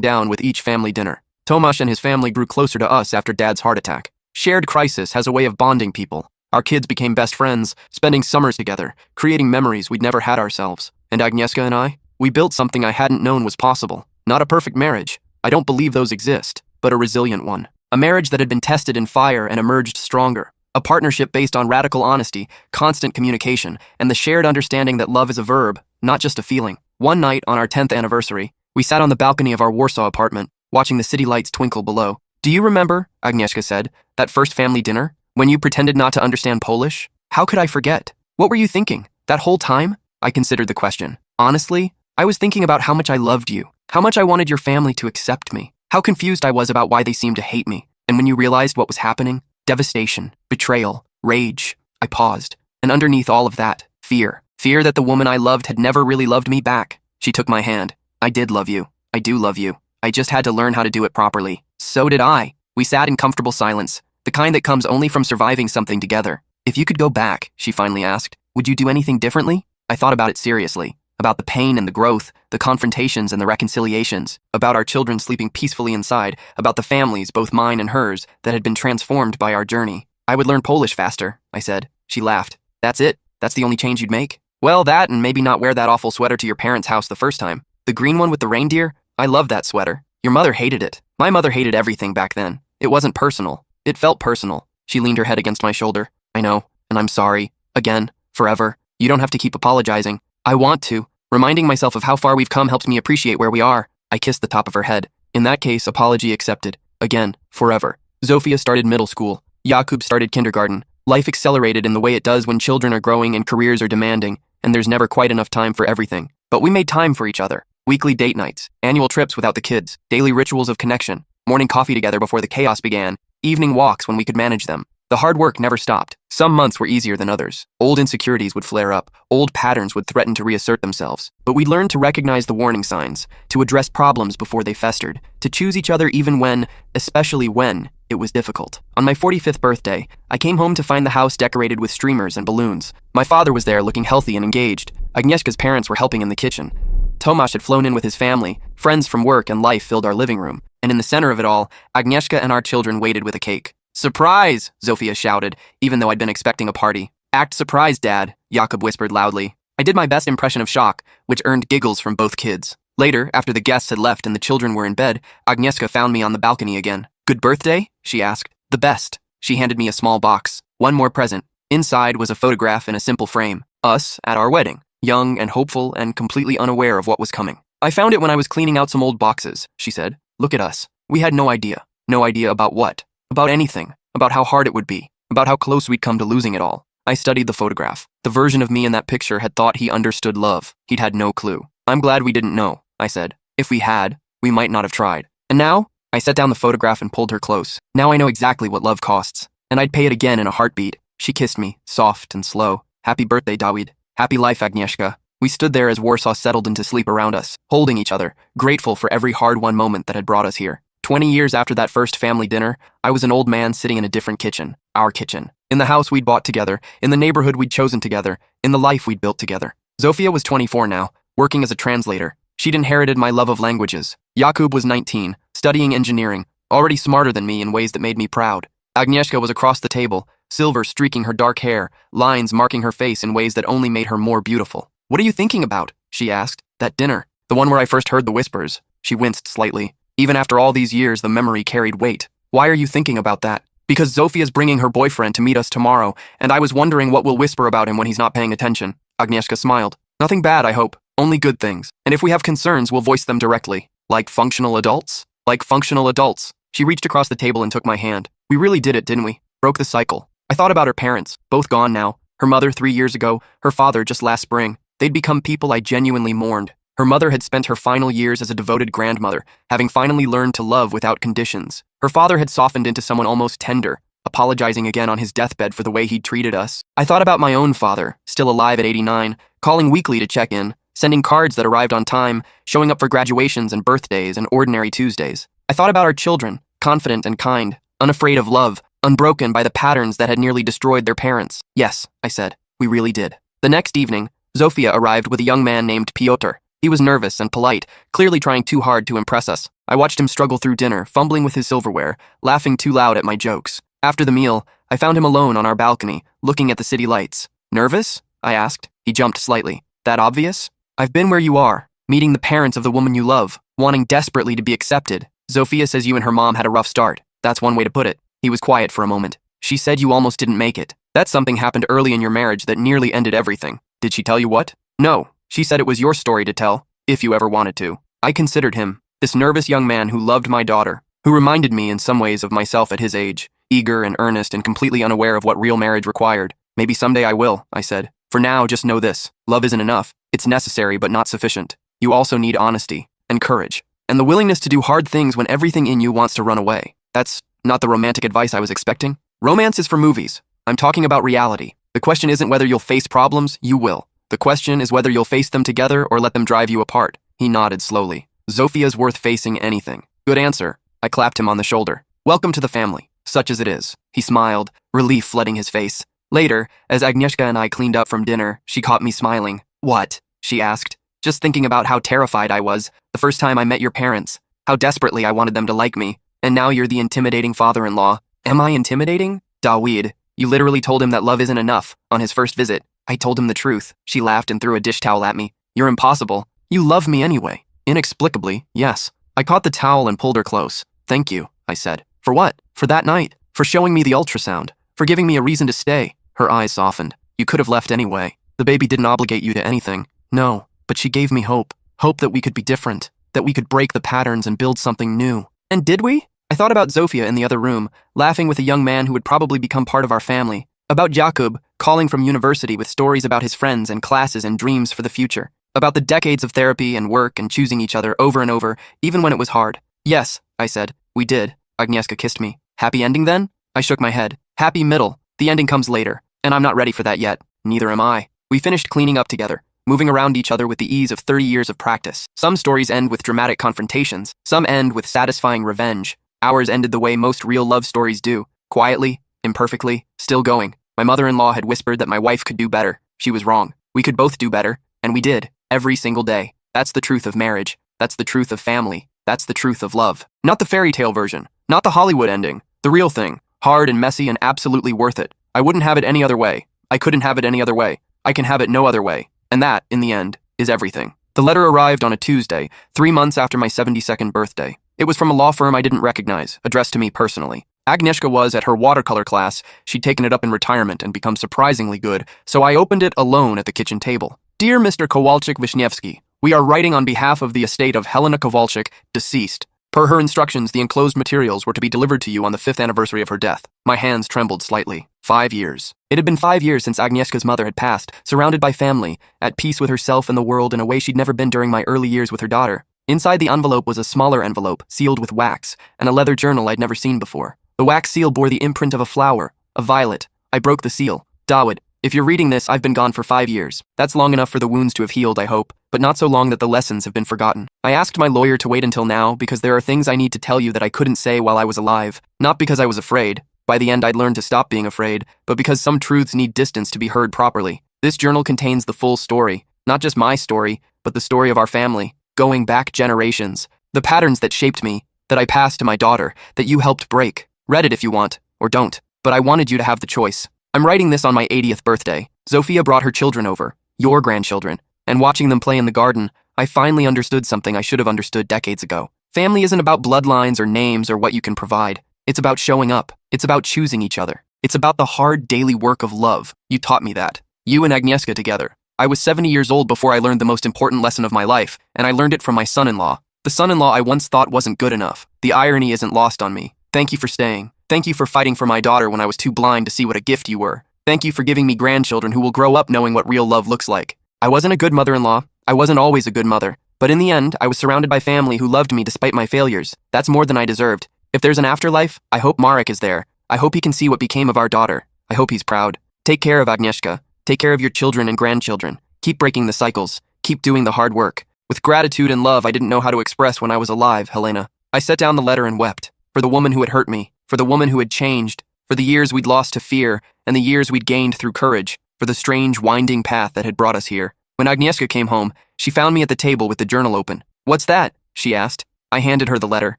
down with each family dinner. Tomasz and his family grew closer to us after Dad's heart attack. Shared crisis has a way of bonding people. Our kids became best friends, spending summers together, creating memories we'd never had ourselves. And Agnieszka and I? We built something I hadn't known was possible. Not a perfect marriage. I don't believe those exist, but a resilient one. A marriage that had been tested in fire and emerged stronger. A partnership based on radical honesty, constant communication, and the shared understanding that love is a verb, not just a feeling. One night, on our 10th anniversary, we sat on the balcony of our Warsaw apartment, watching the city lights twinkle below. "Do you remember," Agnieszka said, "that first family dinner? When you pretended not to understand Polish? How could I forget? What were you thinking? That whole time?" I considered the question. "Honestly, I was thinking about how much I loved you, how much I wanted your family to accept me, How confused I was about why they seemed to hate me. And when you realized what was happening, devastation, betrayal, rage, I paused. And underneath all of that, fear. Fear that the woman I loved had never really loved me back. She took my hand. I did love you. I do love you. I just had to learn how to do it properly. So did I. We sat in comfortable silence, the kind that comes only from surviving something together. If you could go back, she finally asked, would you do anything differently? I thought about it seriously. About the pain and the growth, the confrontations and the reconciliations, about our children sleeping peacefully inside, about the families, both mine and hers, that had been transformed by our journey. I would learn Polish faster, I said. She laughed. That's it? That's the only change you'd make? Well, that and maybe not wear that awful sweater to your parents' house the first time. The green one with the reindeer? I loved that sweater. Your mother hated it. My mother hated everything back then. It wasn't personal. It felt personal. She leaned her head against my shoulder. I know, and I'm sorry. Again, forever. You don't have to keep apologizing. I want to. Reminding myself of how far we've come helps me appreciate where we are. I kissed the top of her head. In that case, apology accepted. Again, forever. Zofia started middle school. Jakub started kindergarten. Life accelerated in the way it does when children are growing and careers are demanding, and there's never quite enough time for everything. But we made time for each other. Weekly date nights, annual trips without the kids, daily rituals of connection, morning coffee together before the chaos began, evening walks when we could manage them. The hard work never stopped. Some months were easier than others. Old insecurities would flare up. Old patterns would threaten to reassert themselves. But we learned to recognize the warning signs, to address problems before they festered, to choose each other even when, especially when, it was difficult. On my 45th birthday, I came home to find the house decorated with streamers and balloons. My father was there looking healthy and engaged. Agnieszka's parents were helping in the kitchen. Tomasz had flown in with his family. Friends from work and life filled our living room. And in the center of it all, Agnieszka and our children waited with a cake. Surprise! Zofia shouted, even though I'd been expecting a party. Act surprised, Dad, Jakub whispered loudly. I did my best impression of shock, which earned giggles from both kids. Later, after the guests had left and the children were in bed, Agnieszka found me on the balcony again. Good birthday? She asked. The best. She handed me a small box. One more present. Inside was a photograph in a simple frame. Us at our wedding. Young and hopeful and completely unaware of what was coming. I found it when I was cleaning out some old boxes, she said. Look at us. We had no idea. No idea about what. About anything. About how hard it would be. About how close we'd come to losing it all. I studied the photograph. The version of me in that picture had thought he understood love. He'd had no clue. I'm glad we didn't know, I said. If we had, we might not have tried. And now? I set down the photograph and pulled her close. Now I know exactly what love costs. And I'd pay it again in a heartbeat. She kissed me, soft and slow. Happy birthday, Dawid. Happy life, Agnieszka. We stood there as Warsaw settled into sleep around us, holding each other, grateful for every hard-won moment that had brought us here. 20 years after that first family dinner, I was an old man sitting in a different kitchen, our kitchen. In the house we'd bought together, in the neighborhood we'd chosen together, in the life we'd built together. Zofia was 24 now, working as a translator. She'd inherited my love of languages. Jakub was 19, studying engineering, already smarter than me in ways that made me proud. Agnieszka was across the table, silver streaking her dark hair, lines marking her face in ways that only made her more beautiful. What are you thinking about? She asked. That dinner, the one where I first heard the whispers. She winced slightly. Even after all these years, the memory carried weight. Why are you thinking about that? Because Zofia's bringing her boyfriend to meet us tomorrow, and I was wondering what we'll whisper about him when he's not paying attention. Agnieszka smiled. Nothing bad, I hope. Only good things. And if we have concerns, we'll voice them directly. Like functional adults? Like functional adults. She reached across the table and took my hand. We really did it, didn't we? Broke the cycle. I thought about her parents, both gone now. Her mother 3 years ago, her father just last spring. They'd become people I genuinely mourned. Her mother had spent her final years as a devoted grandmother, having finally learned to love without conditions. Her father had softened into someone almost tender, apologizing again on his deathbed for the way he'd treated us. I thought about my own father, still alive at 89, calling weekly to check in, sending cards that arrived on time, showing up for graduations and birthdays and ordinary Tuesdays. I thought about our children, confident and kind, unafraid of love, unbroken by the patterns that had nearly destroyed their parents. Yes, I said, we really did. The next evening, Zofia arrived with a young man named Piotr. He was nervous and polite, clearly trying too hard to impress us. I watched him struggle through dinner, fumbling with his silverware, laughing too loud at my jokes. After the meal, I found him alone on our balcony, looking at the city lights. Nervous? I asked. He jumped slightly. That obvious? I've been where you are, meeting the parents of the woman you love, wanting desperately to be accepted. Zofia says you and her mom had a rough start. That's one way to put it. He was quiet for a moment. She said you almost didn't make it. That something happened early in your marriage that nearly ended everything. Did she tell you what? No. She said it was your story to tell, if you ever wanted to. I considered him, this nervous young man who loved my daughter, who reminded me in some ways of myself at his age, eager and earnest and completely unaware of what real marriage required. Maybe someday I will, I said. For now, just know this. Love isn't enough. It's necessary but not sufficient. You also need honesty and courage. and the willingness to do hard things when everything in you wants to run away. That's not the romantic advice I was expecting. Romance is for movies. I'm talking about reality. The question isn't whether you'll face problems, you will. The question is whether you'll face them together or let them drive you apart. He nodded slowly. Zofia's worth facing anything. Good answer. I clapped him on the shoulder. Welcome to the family, such as it is. He smiled, relief flooding his face. Later, as Agnieszka and I cleaned up from dinner, she caught me smiling. What? She asked. Just thinking about how terrified I was the first time I met your parents, how desperately I wanted them to like me, and now you're the intimidating father-in-law. Am I intimidating? Dawid, you literally told him that love isn't enough on his first visit. I told him the truth. She laughed and threw a dish towel at me. You're impossible. You love me anyway. Inexplicably, yes. I caught the towel and pulled her close. Thank you, I said. For what? For that night. For showing me the ultrasound. For giving me a reason to stay. Her eyes softened. You could have left anyway. The baby didn't obligate you to anything. No, but she gave me hope. Hope that we could be different. That we could break the patterns and build something new. And did we? I thought about Zofia in the other room, laughing with a young man who would probably become part of our family. About Jakub, calling from university with stories about his friends and classes and dreams for the future. About the decades of therapy and work and choosing each other over and over, even when it was hard. Yes, I said. We did. Agnieszka kissed me. Happy ending then? I shook my head. Happy middle. The ending comes later, and I'm not ready for that yet. Neither am I. We finished cleaning up together, moving around each other with the ease of 30 years of practice. Some stories end with dramatic confrontations. Some end with satisfying revenge. Ours ended the way most real love stories do. Quietly, imperfectly, still going. My mother-in-law had whispered that my wife could do better. She was wrong. We could both do better, and we did, every single day. That's the truth of marriage. That's the truth of family. That's the truth of love. Not the fairy tale version. Not the Hollywood ending. The real thing. Hard and messy and absolutely worth it. I wouldn't have it any other way. I couldn't have it any other way. I can have it no other way. And that, in the end, is everything. The letter arrived on a Tuesday, 3 months after my 72nd birthday. It was from a law firm I didn't recognize, addressed to me personally. Agnieszka was at her watercolor class. She'd taken it up in retirement and become surprisingly good, so I opened it alone at the kitchen table. Dear Mr. Kowalczyk-Wiśniewski, we are writing on behalf of the estate of Helena Kowalczyk, deceased. Per her instructions, the enclosed materials were to be delivered to you on the 5th anniversary of her death. My hands trembled slightly. 5 years. It had been 5 years since Agnieszka's mother had passed, surrounded by family, at peace with herself and the world in a way she'd never been during my early years with her daughter. Inside the envelope was a smaller envelope, sealed with wax, and a leather journal I'd never seen before. The wax seal bore the imprint of a flower, a violet. I broke the seal. Dawid, if you're reading this, I've been gone for 5 years. That's long enough for the wounds to have healed, I hope, but not so long that the lessons have been forgotten. I asked my lawyer to wait until now because there are things I need to tell you that I couldn't say while I was alive. Not because I was afraid. By the end, I'd learned to stop being afraid, but because some truths need distance to be heard properly. This journal contains the full story. Not just my story, but the story of our family. Going back generations. The patterns that shaped me, that I passed to my daughter, that you helped break. Read it if you want, or don't, but I wanted you to have the choice. I'm writing this on my 80th birthday. Zofia brought her children over, your grandchildren, and watching them play in the garden, I finally understood something I should have understood decades ago. Family isn't about bloodlines or names or what you can provide. It's about showing up. It's about choosing each other. It's about the hard daily work of love. You taught me that. You and Agnieszka together. I was 70 years old before I learned the most important lesson of my life, and I learned it from my son-in-law. The son-in-law I once thought wasn't good enough. The irony isn't lost on me. Thank you for staying. Thank you for fighting for my daughter when I was too blind to see what a gift you were. Thank you for giving me grandchildren who will grow up knowing what real love looks like. I wasn't a good mother-in-law. I wasn't always a good mother. But in the end, I was surrounded by family who loved me despite my failures. That's more than I deserved. If there's an afterlife, I hope Marek is there. I hope he can see what became of our daughter. I hope he's proud. Take care of Agnieszka. Take care of your children and grandchildren. Keep breaking the cycles. Keep doing the hard work. With gratitude and love I didn't know how to express when I was alive, Helena. I set down the letter and wept. For the woman who had hurt me. For the woman who had changed. For the years we'd lost to fear, and the years we'd gained through courage. For the strange, winding path that had brought us here. When Agnieszka came home, she found me at the table with the journal open. What's that? She asked. I handed her the letter.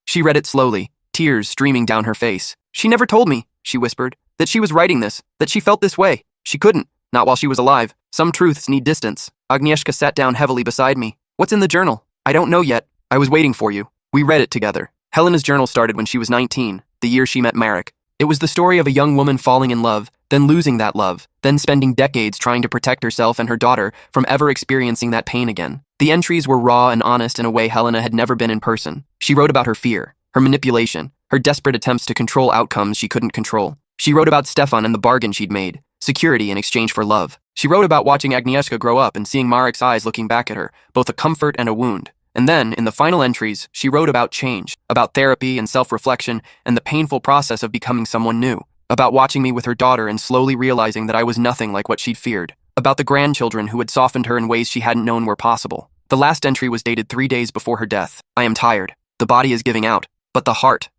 She read it slowly, tears streaming down her face. She never told me, she whispered, that she was writing this, that she felt this way. She couldn't, not while she was alive. Some truths need distance. Agnieszka sat down heavily beside me. What's in the journal? I don't know yet. I was waiting for you. We read it together. Helena's journal started when she was 19, the year she met Marek. It was the story of a young woman falling in love, then losing that love, then spending decades trying to protect herself and her daughter from ever experiencing that pain again. The entries were raw and honest in a way Helena had never been in person. She wrote about her fear, her manipulation, her desperate attempts to control outcomes she couldn't control. She wrote about Stefan and the bargain she'd made, security in exchange for love. She wrote about watching Agnieszka grow up and seeing Marek's eyes looking back at her, both a comfort and a wound. And then, in the final entries, she wrote about change, about therapy and self-reflection, and the painful process of becoming someone new, about watching me with her daughter and slowly realizing that I was nothing like what she'd feared, about the grandchildren who had softened her in ways she hadn't known were possible. The last entry was dated 3 days before her death. I am tired. The body is giving out, but the heart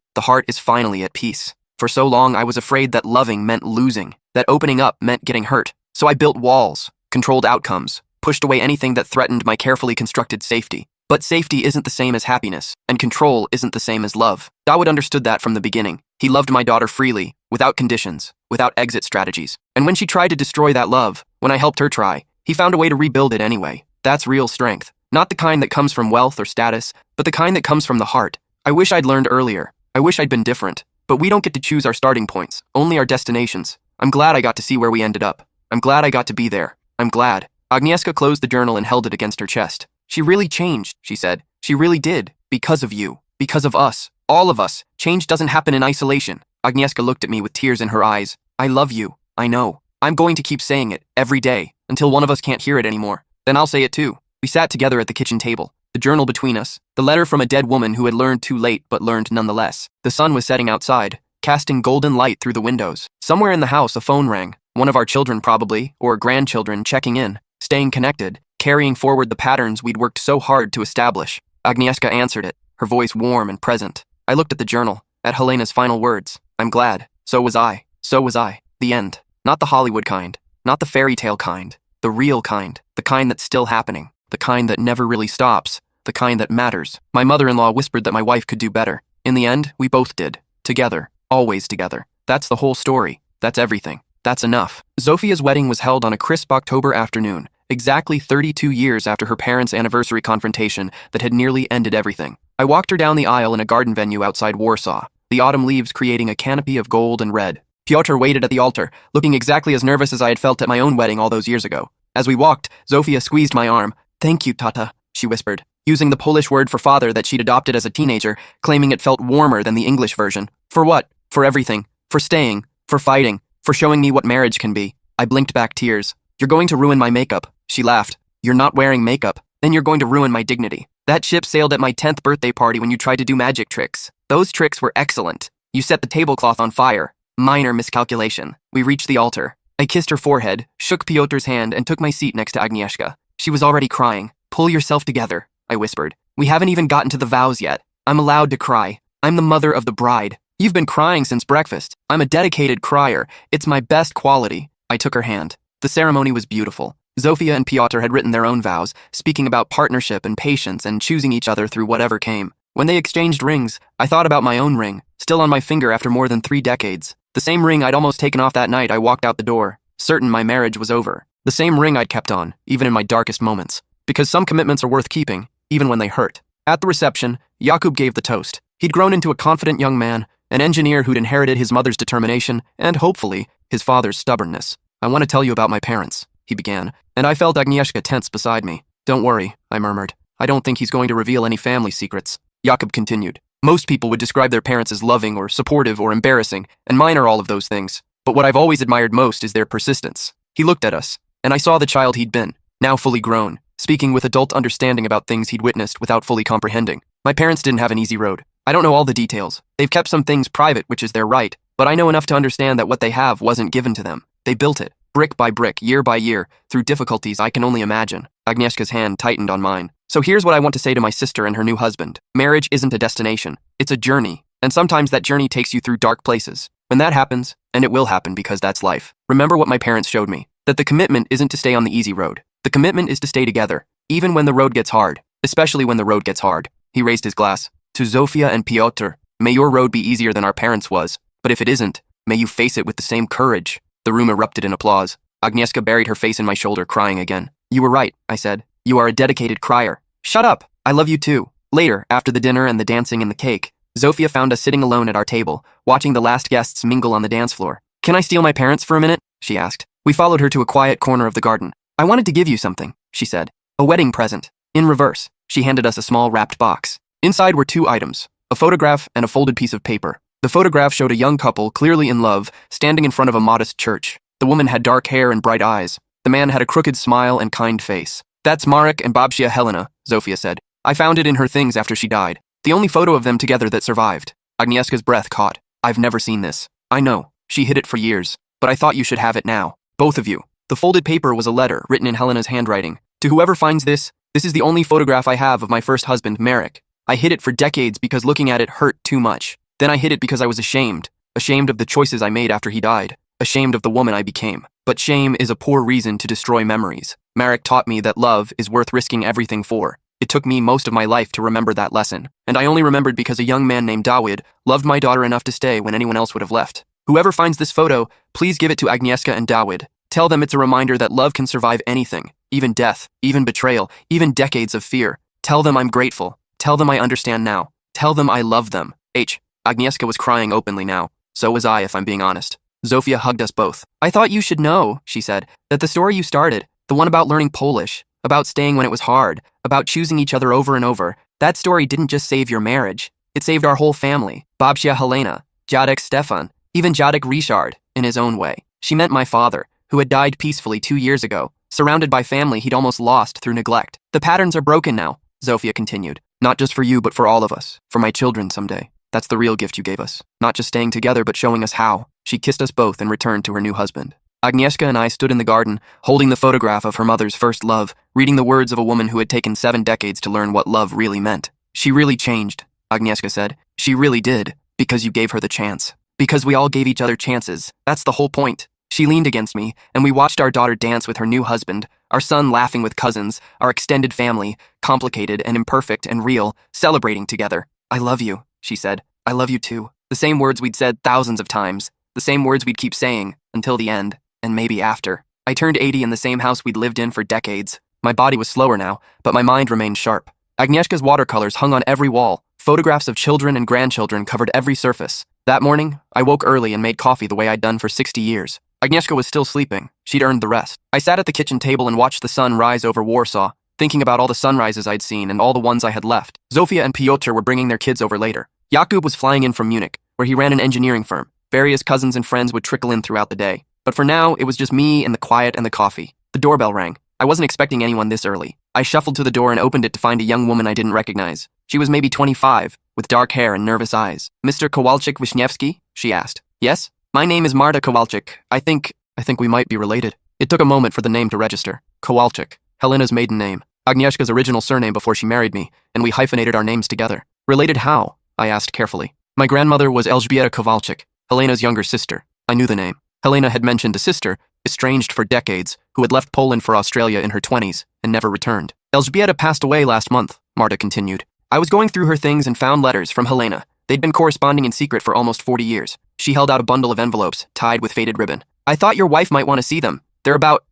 is finally at peace. For so long, I was afraid that loving meant losing, that opening up meant getting hurt. So I built walls, controlled outcomes, pushed away anything that threatened my carefully constructed safety. But safety isn't the same as happiness, and control isn't the same as love. Dawood understood that from the beginning. He loved my daughter freely, without conditions, without exit strategies. And when she tried to destroy that love, when I helped her try, he found a way to rebuild it anyway. That's real strength. Not the kind that comes from wealth or status, but the kind that comes from the heart. I wish I'd learned earlier. I wish I'd been different. But we don't get to choose our starting points, only our destinations. I'm glad I got to see where we ended up. I'm glad I got to be there. I'm glad. Agnieszka closed the journal and held it against her chest. She really changed, she said. She really did. Because of you. Because of us. All of us. Change doesn't happen in isolation. Agnieszka looked at me with tears in her eyes. I love you. I know. I'm going to keep saying it, every day, until one of us can't hear it anymore. Then I'll say it too. We sat together at the kitchen table, the journal between us, the letter from a dead woman who had learned too late but learned nonetheless. The sun was setting outside, casting golden light through the windows. Somewhere in the house, a phone rang. One of our children probably, or grandchildren, checking in, staying connected, carrying forward the patterns we'd worked so hard to establish. Agnieszka answered it, her voice warm and present. I looked at the journal, at Helena's final words. I'm glad. So was I. So was I. The end. Not the Hollywood kind. Not the fairy tale kind. The real kind. The kind that's still happening. The kind that never really stops. The kind that matters. My mother-in-law whispered that my wife could do better. In the end, we both did. Together. Always together. That's the whole story. That's everything. That's enough. Zofia's wedding was held on a crisp October afternoon, exactly 32 years after her parents' anniversary confrontation that had nearly ended everything. I walked her down the aisle in a garden venue outside Warsaw, the autumn leaves creating a canopy of gold and red. Piotr waited at the altar, looking exactly as nervous as I had felt at my own wedding all those years ago. As we walked, Zofia squeezed my arm. Thank you, Tata, she whispered, using the Polish word for father that she'd adopted as a teenager, claiming it felt warmer than the English version. For what? For everything. For staying. For fighting. For showing me what marriage can be. I blinked back tears. You're going to ruin my makeup, she laughed. You're not wearing makeup. Then you're going to ruin my dignity. That ship sailed at my 10th birthday party when you tried to do magic tricks. Those tricks were excellent. You set the tablecloth on fire. Minor miscalculation. We reached the altar. I kissed her forehead, shook Piotr's hand, and took my seat next to Agnieszka. She was already crying. Pull yourself together, I whispered. We haven't even gotten to the vows yet. I'm allowed to cry. I'm the mother of the bride. You've been crying since breakfast. I'm a dedicated crier. It's my best quality. I took her hand. The ceremony was beautiful. Zofia and Piotr had written their own vows, speaking about partnership and patience and choosing each other through whatever came. When they exchanged rings, I thought about my own ring, still on my finger after more than 3 decades. The same ring I'd almost taken off that night I walked out the door, certain my marriage was over. The same ring I'd kept on, even in my darkest moments. Because some commitments are worth keeping, even when they hurt. At the reception, Jakub gave the toast. He'd grown into a confident young man, an engineer who'd inherited his mother's determination and, hopefully, his father's stubbornness. I want to tell you about my parents, he began, and I felt Agnieszka tense beside me. Don't worry, I murmured. I don't think he's going to reveal any family secrets. Jakub continued. Most people would describe their parents as loving or supportive or embarrassing, and mine are all of those things. But what I've always admired most is their persistence. He looked at us, and I saw the child he'd been, now fully grown, speaking with adult understanding about things he'd witnessed without fully comprehending. My parents didn't have an easy road. I don't know all the details. They've kept some things private, which is their right, but I know enough to understand that what they have wasn't given to them. They built it, brick by brick, year by year, through difficulties I can only imagine. Agnieszka's hand tightened on mine. So here's what I want to say to my sister and her new husband. Marriage isn't a destination. It's a journey, and sometimes that journey takes you through dark places. When that happens, and it will happen because that's life, remember what my parents showed me, that the commitment isn't to stay on the easy road. The commitment is to stay together, even when the road gets hard, especially when the road gets hard. He raised his glass. To Zofia and Piotr, may your road be easier than our parents' was, but if it isn't, may you face it with the same courage. The room erupted in applause. Agnieszka buried her face in my shoulder, crying again. You were right, I said. You are a dedicated crier. Shut up! I love you too. Later, after the dinner and the dancing and the cake, Zofia found us sitting alone at our table, watching the last guests mingle on the dance floor. Can I steal my parents for a minute? She asked. We followed her to a quiet corner of the garden. I wanted to give you something, she said. A wedding present. In reverse, she handed us a small wrapped box. Inside were 2 items, a photograph and a folded piece of paper. The photograph showed a young couple, clearly in love, standing in front of a modest church. The woman had dark hair and bright eyes. The man had a crooked smile and kind face. That's Marek and Babcia Helena, Zofia said. I found it in her things after she died. The only photo of them together that survived. Agnieszka's breath caught. I've never seen this. I know. She hid it for years. But I thought you should have it now. Both of you. The folded paper was a letter written in Helena's handwriting. To whoever finds this is the only photograph I have of my first husband, Marek. I hid it for decades because looking at it hurt too much. Then I hid it because I was ashamed. Ashamed of the choices I made after he died. Ashamed of the woman I became. But shame is a poor reason to destroy memories. Marek taught me that love is worth risking everything for. It took me most of my life to remember that lesson. And I only remembered because a young man named Dawid loved my daughter enough to stay when anyone else would have left. Whoever finds this photo, please give it to Agnieszka and Dawid. Tell them it's a reminder that love can survive anything, even death, even betrayal, even decades of fear. Tell them I'm grateful. Tell them I understand now. Tell them I love them. Agnieszka was crying openly now. So was I, if I'm being honest. Zofia hugged us both. I thought you should know, she said, that the story you started, the one about learning Polish, about staying when it was hard, about choosing each other over and over, that story didn't just save your marriage. It saved our whole family. Babcia Helena, Dziadek Stefan, even Dziadek Richard, in his own way. She meant my father, who had died peacefully 2 years ago, surrounded by family he'd almost lost through neglect. The patterns are broken now, Zofia continued. Not just for you, but for all of us. For my children someday. That's the real gift you gave us. Not just staying together, but showing us how. She kissed us both and returned to her new husband. Agnieszka and I stood in the garden, holding the photograph of her mother's first love, reading the words of a woman who had taken 7 decades to learn what love really meant. She really changed, Agnieszka said. She really did, because you gave her the chance. Because we all gave each other chances. That's the whole point. She leaned against me, and we watched our daughter dance with her new husband, our son laughing with cousins, our extended family, complicated and imperfect and real, celebrating together. I love you, she said. I love you too. The same words we'd said thousands of times. The same words we'd keep saying, until the end, and maybe after. I turned 80 in the same house we'd lived in for decades. My body was slower now, but my mind remained sharp. Agnieszka's watercolors hung on every wall. Photographs of children and grandchildren covered every surface. That morning, I woke early and made coffee the way I'd done for 60 years. Agnieszka was still sleeping. She'd earned the rest. I sat at the kitchen table and watched the sun rise over Warsaw, thinking about all the sunrises I'd seen and all the ones I had left. Zofia and Piotr were bringing their kids over later. Jakub was flying in from Munich, where he ran an engineering firm. Various cousins and friends would trickle in throughout the day. But for now, it was just me and the quiet and the coffee. The doorbell rang. I wasn't expecting anyone this early. I shuffled to the door and opened it to find a young woman I didn't recognize. She was maybe 25, with dark hair and nervous eyes. Mr. Kowalczyk Wisniewski? She asked. Yes? My name is Marta Kowalczyk. I think we might be related. It took a moment for the name to register. Kowalczyk. Helena's maiden name. Agnieszka's original surname before she married me, and we hyphenated our names together. Related how? I asked carefully. My grandmother was Elżbieta Kowalczyk, Helena's younger sister. I knew the name. Helena had mentioned a sister, estranged for decades, who had left Poland for Australia in her 20s and never returned. Elżbieta passed away last month, Marta continued. I was going through her things and found letters from Helena. They'd been corresponding in secret for almost 40 years. She held out a bundle of envelopes, tied with faded ribbon. I thought your wife might want to see them. They're about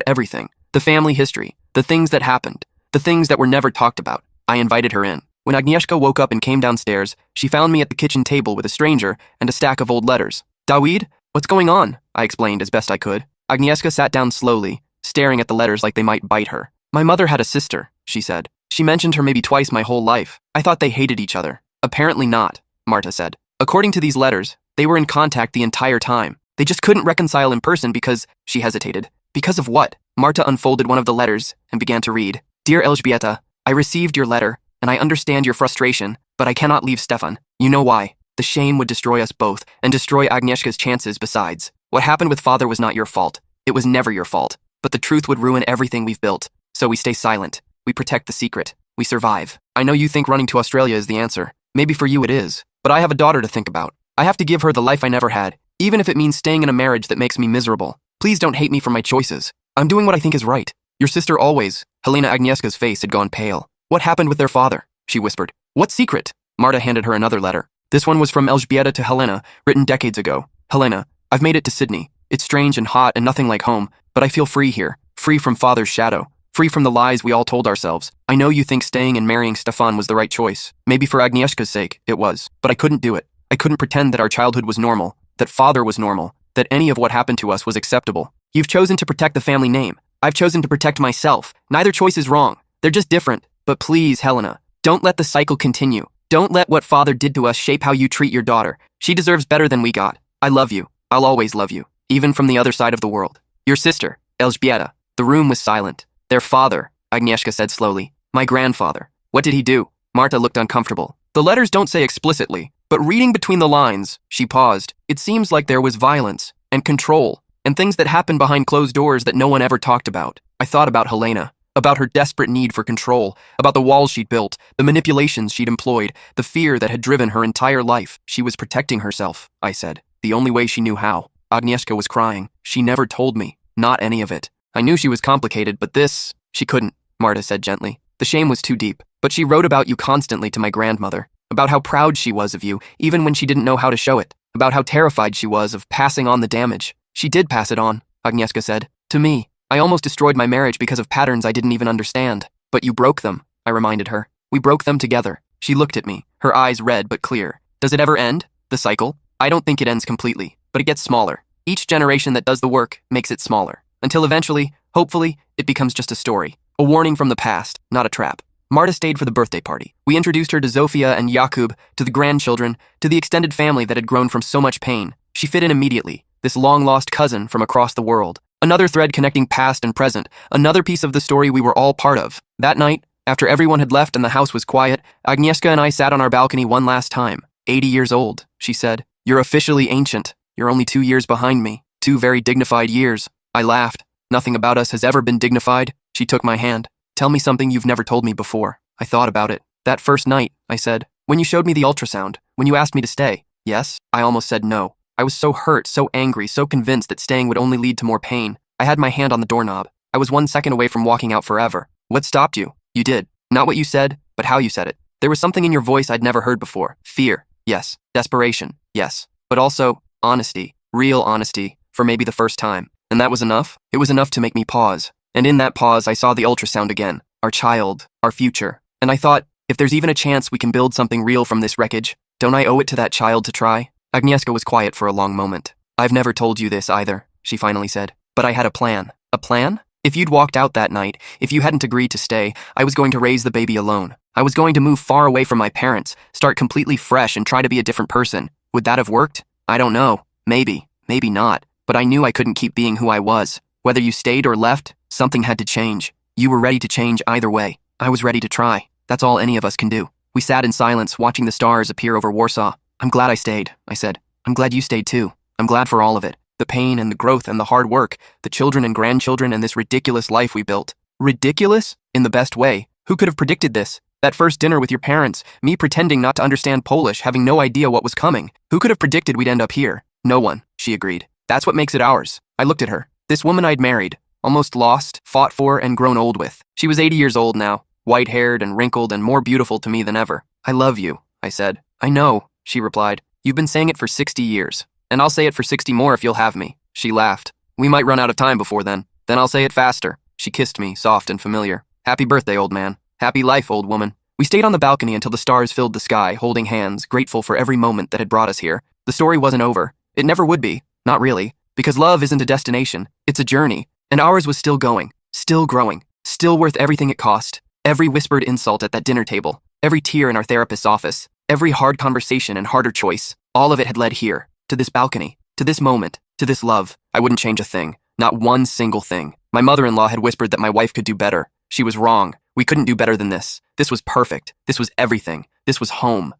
everything. The family history, the things that happened, the things that were never talked about. I invited her in. When Agnieszka woke up and came downstairs, she found me at the kitchen table with a stranger and a stack of old letters. Dawid? What's going on? I explained as best I could. Agnieszka sat down slowly, staring at the letters like they might bite her. My mother had a sister, she said. She mentioned her maybe twice my whole life. I thought they hated each other. Apparently not, Marta said. According to these letters, they were in contact the entire time. They just couldn't reconcile in person because, she hesitated. Because of what? Marta unfolded one of the letters and began to read. Dear Elżbieta, I received your letter, and I understand your frustration, but I cannot leave Stefan. You know why. The shame would destroy us both, and destroy Agnieszka's chances besides. What happened with father was not your fault. It was never your fault. But the truth would ruin everything we've built. So we stay silent. We protect the secret. We survive. I know you think running to Australia is the answer. Maybe for you it is. But I have a daughter to think about. I have to give her the life I never had, even if it means staying in a marriage that makes me miserable. Please don't hate me for my choices. I'm doing what I think is right. Your sister always. Helena Agnieszka's face had gone pale. What happened with their father? She whispered. What secret? Marta handed her another letter. This one was from Elżbieta to Helena, written decades ago. Helena, I've made it to Sydney. It's strange and hot and nothing like home, but I feel free here. Free from father's shadow. Free from the lies we all told ourselves. I know you think staying and marrying Stefan was the right choice. Maybe for Agnieszka's sake, it was. But I couldn't do it. I couldn't pretend that our childhood was normal, that father was normal, that any of what happened to us was acceptable. You've chosen to protect the family name. I've chosen to protect myself. Neither choice is wrong. They're just different. But please, Helena, don't let the cycle continue. Don't let what father did to us shape how you treat your daughter. She deserves better than we got. I love you. I'll always love you, even from the other side of the world. Your sister, Elżbieta. The room was silent. Their father, Agnieszka said slowly. My grandfather. What did he do? Marta looked uncomfortable. The letters don't say explicitly, but reading between the lines, she paused. It seems like there was violence and control and things that happened behind closed doors that no one ever talked about. I thought about Helena, about her desperate need for control, about the walls she'd built, the manipulations she'd employed, the fear that had driven her entire life. She was protecting herself, I said, the only way she knew how. Agnieszka was crying. She never told me. Not any of it. I knew she was complicated, but this... She couldn't, Marta said gently. The shame was too deep. But she wrote about you constantly to my grandmother, about how proud she was of you, even when she didn't know how to show it, about how terrified she was of passing on the damage. She did pass it on, Agnieszka said. To me. I almost destroyed my marriage because of patterns I didn't even understand. But you broke them, I reminded her. We broke them together. She looked at me, her eyes red but clear. Does it ever end? The cycle? I don't think it ends completely, but it gets smaller. Each generation that does the work makes it smaller. Until eventually, hopefully, it becomes just a story. A warning from the past, not a trap. Marta stayed for the birthday party. We introduced her to Zofia and Jakub, to the grandchildren, to the extended family that had grown from so much pain. She fit in immediately, this long-lost cousin from across the world. Another thread connecting past and present, another piece of the story we were all part of. That night, after everyone had left and the house was quiet, Agnieszka and I sat on our balcony one last time. 80 years old, she said. You're officially ancient. You're only 2 years behind me. 2 very dignified years. I laughed. Nothing about us has ever been dignified. She took my hand. Tell me something you've never told me before. I thought about it. That first night, I said. When you showed me the ultrasound. When you asked me to stay. Yes? I almost said no. I was so hurt, so angry, so convinced that staying would only lead to more pain. I had my hand on the doorknob. I was 1 second away from walking out forever. What stopped you? You did. Not what you said, but how you said it. There was something in your voice I'd never heard before. Fear. Yes. Desperation. Yes. But also, honesty. Real honesty. For maybe the first time. And that was enough? It was enough to make me pause. And in that pause, I saw the ultrasound again. Our child. Our future. And I thought, if there's even a chance we can build something real from this wreckage, don't I owe it to that child to try? Agnieszka was quiet for a long moment. I've never told you this either, she finally said. But I had a plan. A plan? If you'd walked out that night, if you hadn't agreed to stay, I was going to raise the baby alone. I was going to move far away from my parents, start completely fresh and try to be a different person. Would that have worked? I don't know. Maybe. Maybe not. But I knew I couldn't keep being who I was. Whether you stayed or left, something had to change. You were ready to change either way. I was ready to try. That's all any of us can do. We sat in silence, watching the stars appear over Warsaw. I'm glad I stayed, I said. I'm glad you stayed too. I'm glad for all of it. The pain and the growth and the hard work, the children and grandchildren and this ridiculous life we built. Ridiculous? In the best way. Who could have predicted this? That first dinner with your parents, me pretending not to understand Polish, having no idea what was coming. Who could have predicted we'd end up here? No one, she agreed. That's what makes it ours. I looked at her. This woman I'd married, almost lost, fought for, and grown old with. She was 80 years old now, white-haired and wrinkled and more beautiful to me than ever. I love you, I said. I know, she replied. You've been saying it for 60 years. And I'll say it for 60 more if you'll have me. She laughed. We might run out of time before then. Then I'll say it faster. She kissed me, soft and familiar. Happy birthday, old man. Happy life, old woman. We stayed on the balcony until the stars filled the sky, holding hands, grateful for every moment that had brought us here. The story wasn't over. It never would be. Not really. Because love isn't a destination. It's a journey. And ours was still going. Still growing. Still worth everything it cost. Every whispered insult at that dinner table. Every tear in our therapist's office. Every hard conversation and harder choice. All of it had led here. To this balcony. To this moment. To this love. I wouldn't change a thing. Not one single thing. My mother-in-law had whispered that my wife could do better. She was wrong. We couldn't do better than this. This was perfect. This was everything. This was home.